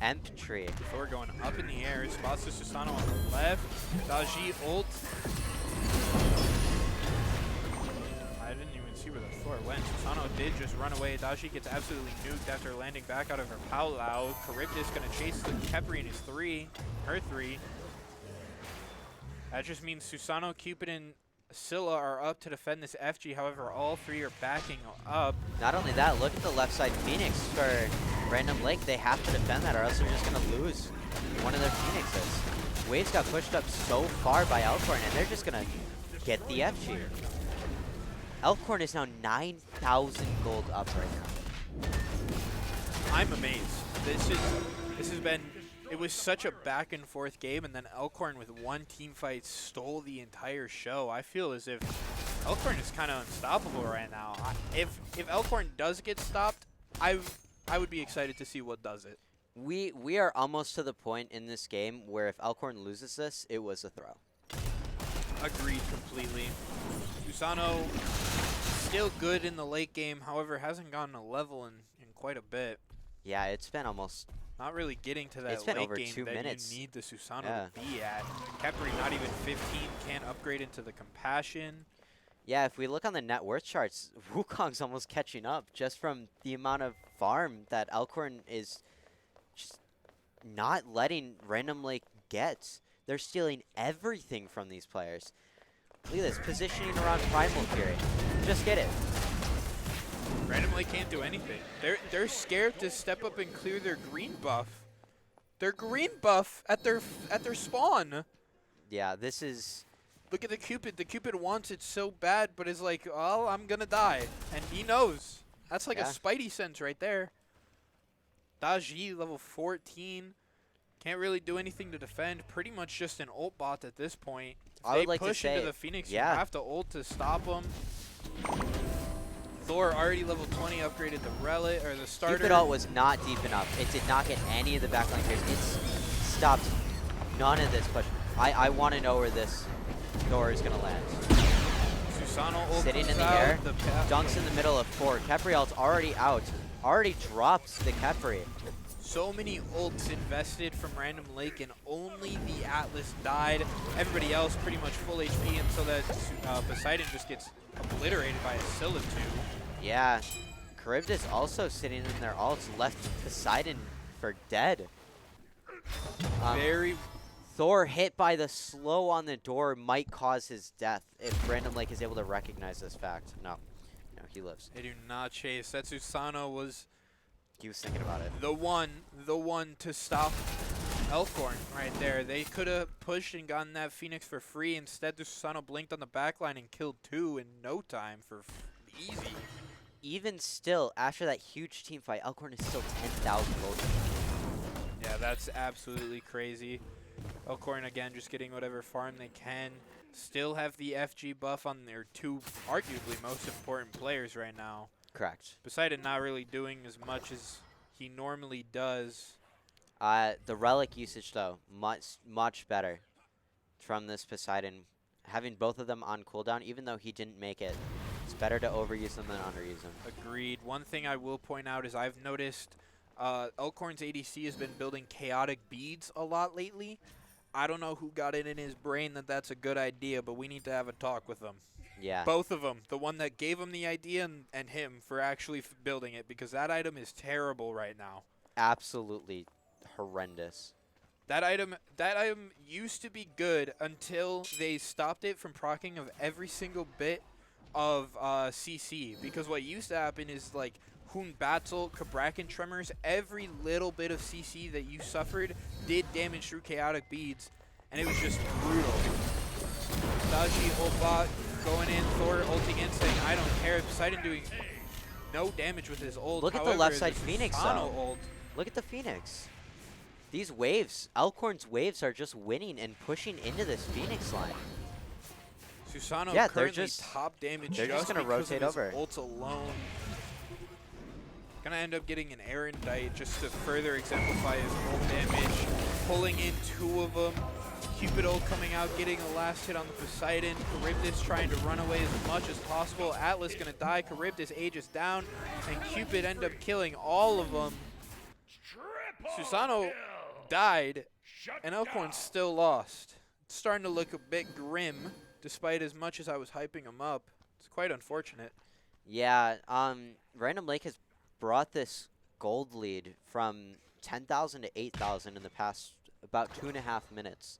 Emp tree. Thor going up in the air, spots the Susano on the left. Daji ult. I didn't even see where the Thor went. Susano did just run away. Daji gets absolutely nuked after landing back out of her Paolau. Charybdis gonna chase the Khepri in his her three. That just means Susano, Cupid, and Scylla are up to defend this FG. However, all 3 are backing up. Not only that, look at the left side Phoenix for Random Lake. They have to defend that or else they're just going to lose one of their Phoenixes. Waves got pushed up so far by Elkhorn and they're just going to get the FG. Elkhorn is now 9,000 gold up right now. I'm amazed. This has been, it was such a back and forth game, and then Elkhorn with one team fight stole the entire show. I feel as if Elkhorn is kind of unstoppable right now. If Elkhorn does get stopped, I would be excited to see what does it. We are almost to the point in this game where if Elkhorn loses this, it was a throw. Agreed completely. Susano still good in the late game, however, hasn't gotten a level in quite a bit. Yeah, it's been almost... Not really getting to that It's been late over game 2 that minutes. you need the Susano Yeah. to be at. Khepri not even 15, can't upgrade into the Compassion. Yeah, if we look on the net worth charts, Wukong's almost catching up just from the amount of farm that Elkhorn is just not letting Random Lake get. They're stealing everything from these players. Look at this, positioning around Primal Fury. Just get it. Random Lake can't do anything. They're scared to step up and clear their green buff. Their green buff at their spawn. Yeah, this is... Look at the Cupid. The Cupid wants it so bad, but is like, oh, I'm gonna die. And he knows. That's like a Spidey sense right there. Daji, level 14. Can't really do anything to defend. Pretty much just an ult bot at this point. If I would like push to say, into the Phoenix, yeah. you have to ult to stop them. Thor already level 20, upgraded the relic or the starter. Cupid ult was not deep enough. It did not get any of the backline clears. It's stopped none of this push. I want to know where this door is going to land. Susano ult Sitting in the out, air, dunks in the middle of 4. Khepri ult's already out. Already drops the Khepri. So many ults invested from Random Lake, and only the Atlas died. Everybody else pretty much full HP until that Poseidon just gets obliterated by a Scylla 2. Yeah. Charybdis also sitting in their ults, left Poseidon for dead. Very... Thor hit by the slow on the door might cause his death if Random Lake is able to recognize this fact. No. He lives. They do not chase. That Susano was He was thinking about it. the one to stop Elkhorn right there. They could have pushed and gotten that Phoenix for free. Instead, Susano blinked on the backline and killed 2 in no time for easy. Even still, after that huge team fight, Elkhorn is still 10,000 gold. Yeah, that's absolutely crazy. Elkhorn, again, just getting whatever farm they can. Still have the FG buff on their 2 arguably most important players right now. Correct. Poseidon not really doing as much as he normally does. The relic usage, though, much better from this Poseidon. Having both of them on cooldown, even though he didn't make it, it's better to overuse them than underuse them. Agreed. One thing I will point out is I've noticed Elkhorn's ADC has been building chaotic beads a lot lately. I don't know who got it in his brain that that's a good idea, but we need to have a talk with them. Yeah. Both of them. The one that gave him the idea and him for actually building it, because that item is terrible right now. Absolutely horrendous. That item used to be good until they stopped it from proccing of every single bit of CC, because what used to happen is like Hoon Battle, Kabrakan Tremors, every little bit of CC that you suffered did damage through chaotic beads, and it was just brutal. Daji Holbot going in, Thor ulting in, saying I don't care. Poseidon doing no damage with his ult. Look at the However, left side Phoenix Susano though. ult. Look at the Phoenix. These waves, Elkhorn's waves are just winning and pushing into this Phoenix line. Susano Yeah, they're currently just- top damage they're just gonna because rotate of his over. ult alone. Gonna end up getting an Erendite just to further exemplify his ult damage. Pulling in 2 of them. Cupid ult coming out, getting a last hit on the Poseidon. Charybdis trying to run away as much as possible. Atlas gonna die. Charybdis ages down, and Cupid end up killing all of them. Susano died, and Elkhorn still lost. It's starting to look a bit grim, despite as much as I was hyping him up. It's quite unfortunate. Yeah, Random Lake has brought this gold lead from 10,000 to 8,000 in the past about 2.5 minutes.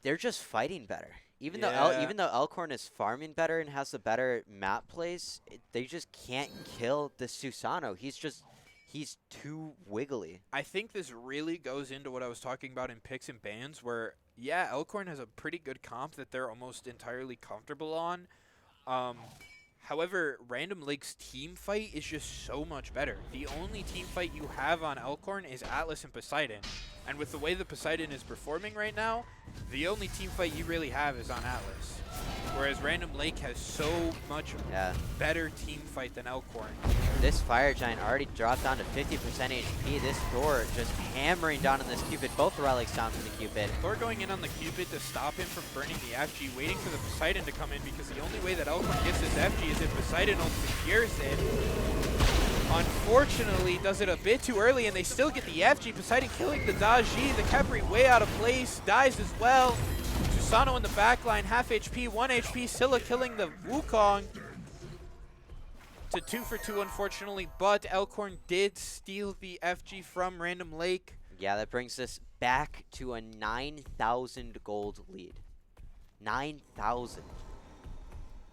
They're just fighting better. Even though Elkhorn is farming better and has the better map plays, they just can't kill the Susano. He's too wiggly. I think this really goes into what I was talking about in picks and bans, where, yeah, Elkhorn has a pretty good comp that they're almost entirely comfortable on. However, Random Lake's team fight is just so much better. The only team fight you have on Elkhorn is Atlas and Poseidon. And with the way the Poseidon is performing right now, the only team fight you really have is on Atlas. Whereas Random Lake has so much better team fight than Elkhorn. This Fire Giant already dropped down to 50% HP. This Thor just hammering down on this Cupid. Both relics down from the Cupid. Thor going in on the Cupid to stop him from burning the FG, waiting for the Poseidon to come in, because the only way that Elkhorn gets this FG is if Poseidon secures it. Unfortunately, does it a bit too early, and they still get the FG. Poseidon killing the Daji. The Khepri way out of place, dies as well. Susano in the backline, half HP, 1 HP. Scylla killing the Wukong. To 2 for 2, unfortunately, but Elkhorn did steal the FG from Random Lake. Yeah, that brings us back to a 9,000 gold lead. 9,000.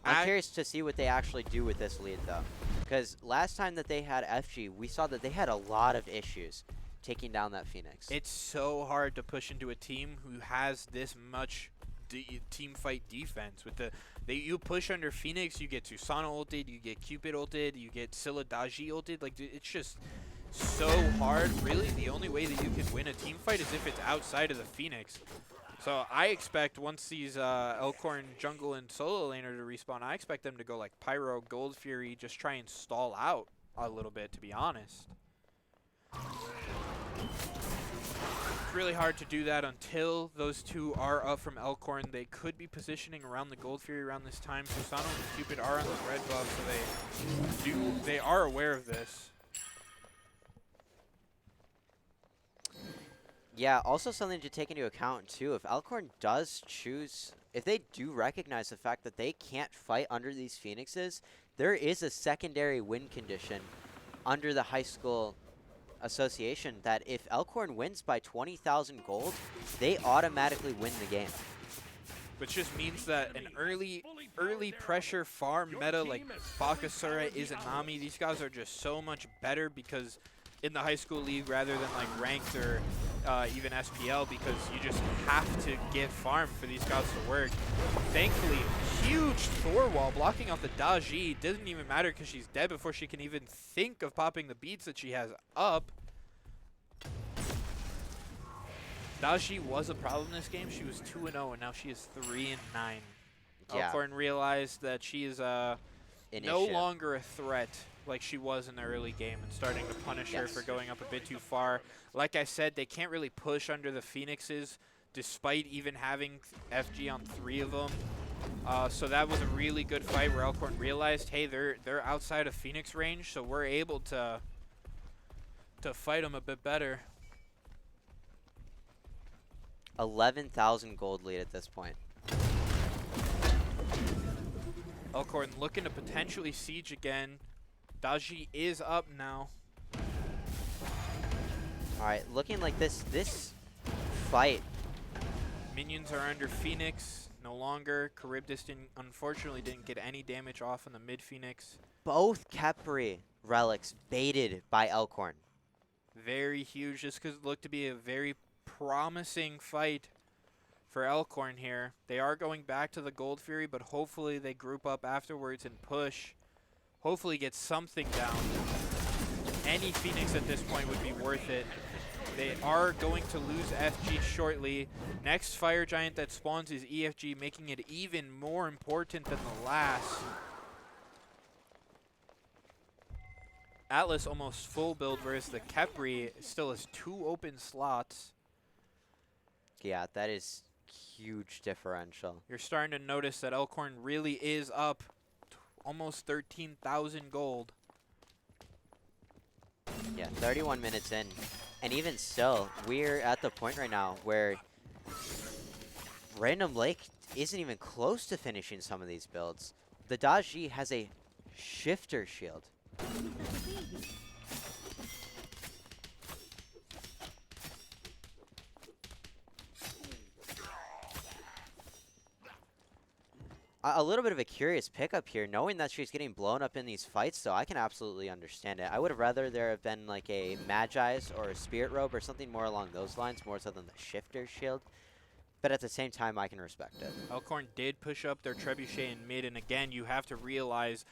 I'm curious to see what they actually do with this lead, though. Because last time that they had FG, we saw that they had a lot of issues taking down that Phoenix. It's so hard to push into a team who has this much team fight defense. With you push under Phoenix, you get Susano ulted, you get Cupid ulted, you get Scylla Daji ulted. Like, it's just so hard. Really, the only way that you can win a team fight is if it's outside of the Phoenix. So I expect once these Elkhorn jungle and solo laner to respawn, I expect them to go like Pyro, Gold Fury, just try and stall out a little bit, to be honest. It's really hard to do that until those 2 are up from Elkhorn. They could be positioning around the Gold Fury around this time. Susano and Cupid are on the red buff, so they are aware of this. Yeah, also something to take into account, too. If Elkhorn does choose, if they do recognize the fact that they can't fight under these Phoenixes, there is a secondary win condition under the high school association that if Elkhorn wins by 20,000 gold, they automatically win the game. Which just means that an early early pressure farm meta like Bakasura, Izanami, these guys are just so much better because in the high school league rather than like ranked or even SPL, because you just have to get farm for these guys to work. Thankfully, huge Thor wall blocking off the Daji. Doesn't even matter because she's dead before she can even think of popping the beats that she has up. Daji was a problem this game. She was 2-0 and now she is 3-9. Yeah. Alcorn realized that she is no longer a threat like she was in the early game and starting to punish her for going up a bit too far. Like I said, they can't really push under the Phoenixes despite even having FG on 3 of them. So that was a really good fight where Alcorn realized, hey, they're outside of Phoenix range, so we're able to fight them a bit better. 11,000 gold lead at this point. Alcorn looking to potentially siege again. Daji is up now. All right, looking like this fight. Minions are under Phoenix no longer. Charybdis unfortunately didn't get any damage off on the mid Phoenix. Both Khepri relics baited by Elkhorn. Very huge. This could look to be a very promising fight for Elkhorn here. They are going back to the Gold Fury, but hopefully they group up afterwards and push. Hopefully get something down. Any Phoenix at this point would be worth it. They are going to lose FG shortly. Next Fire Giant that spawns is EFG, making it even more important than the last. Atlas almost full build, whereas the Khepri still has 2 open slots. Yeah, that is huge differential. You're starting to notice that Elkhorn really is up almost 13,000 gold. Yeah, 31 minutes in. And even still, we're at the point right now where Random Lake isn't even close to finishing some of these builds. The Daji has a shifter shield. A little bit of a curious pickup here, knowing that she's getting blown up in these fights, though. I can absolutely understand it. I would have rather there have been like a Magi's or a Spirit Robe or something more along those lines, more so than the Shifter Shield. But at the same time, I can respect it. Elkhorn did push up their Trebuchet in mid, and again, you have to realize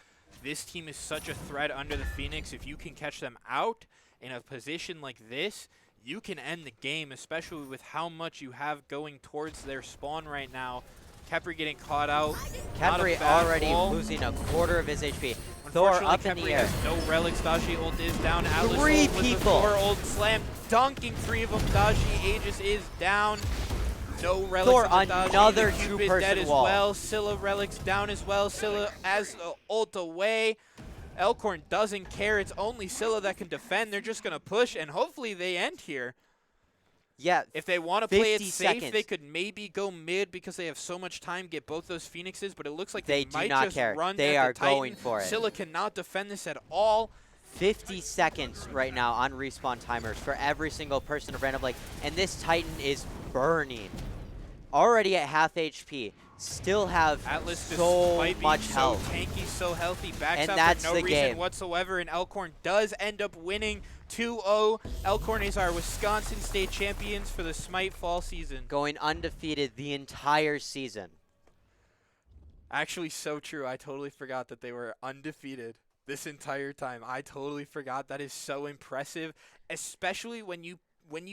this team is such a threat under the Phoenix. If you can catch them out in a position like this, you can end the game, especially with how much you have going towards their spawn right now. Khepri getting caught out. Khepri already losing a quarter of his HP. Thor up in the air. Has no relics. Daji ult is down. Atlas 3 ult with people. The Thor ult slam, dunking 3 of them. Daji Aegis is down. No relics. Thor, on the Daji. another The Cupid two-person dead as wall. well. Scylla relics down as well. Scylla as the ult away. Elkhorn doesn't care. It's only Scylla that can defend. They're just gonna push, and hopefully they end here. Yeah, If they want to play it 50 safe, seconds. they could maybe go mid because they have so much time, get both those Phoenixes, but it looks like They they do might not just care. run They at are the Titan. going for it. Scylla cannot defend this at all. 50 seconds right now on respawn timers for every single person of Random Lake, and this Titan is burning. Already at half HP, still have Atlas, so despite much being so health. tanky, so healthy, backs And up that's for no the reason game. whatsoever, and Elkhorn does end up winning 2-0. Elkhorn is our Wisconsin State champions for the SMITE fall season. Going undefeated the entire season. Actually, so true. I totally forgot that they were undefeated this entire time. I totally forgot. That is so impressive, especially when you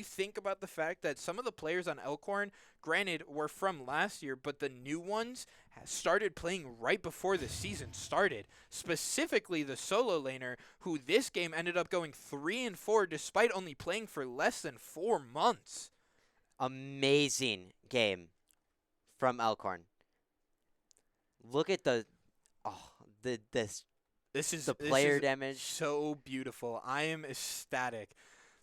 think about the fact that some of the players on Elkhorn, granted, were from last year, but the new ones started playing right before the season started. Specifically, the solo laner, who this game ended up going 3-4 despite only playing for less than 4 months. Amazing game from Elkhorn. Look at the player damage. So beautiful. I am ecstatic.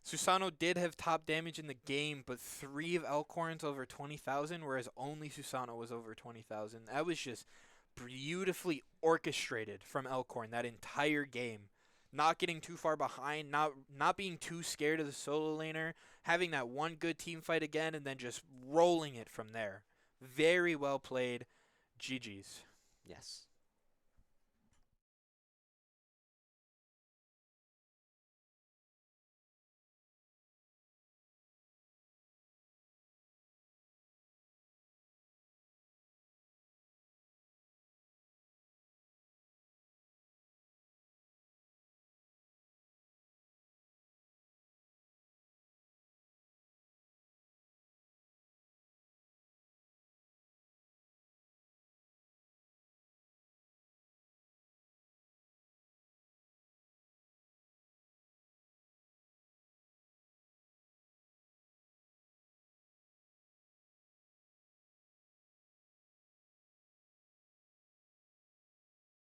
Susano did have top damage in the game, but 3 of Elkhorn's over 20,000, whereas only Susano was over 20,000. That was just beautifully orchestrated from Elkhorn, that entire game. Not getting too far behind, not being too scared of the solo laner, having that one good team fight again, and then just rolling it from there. Very well played. GG's. Yes.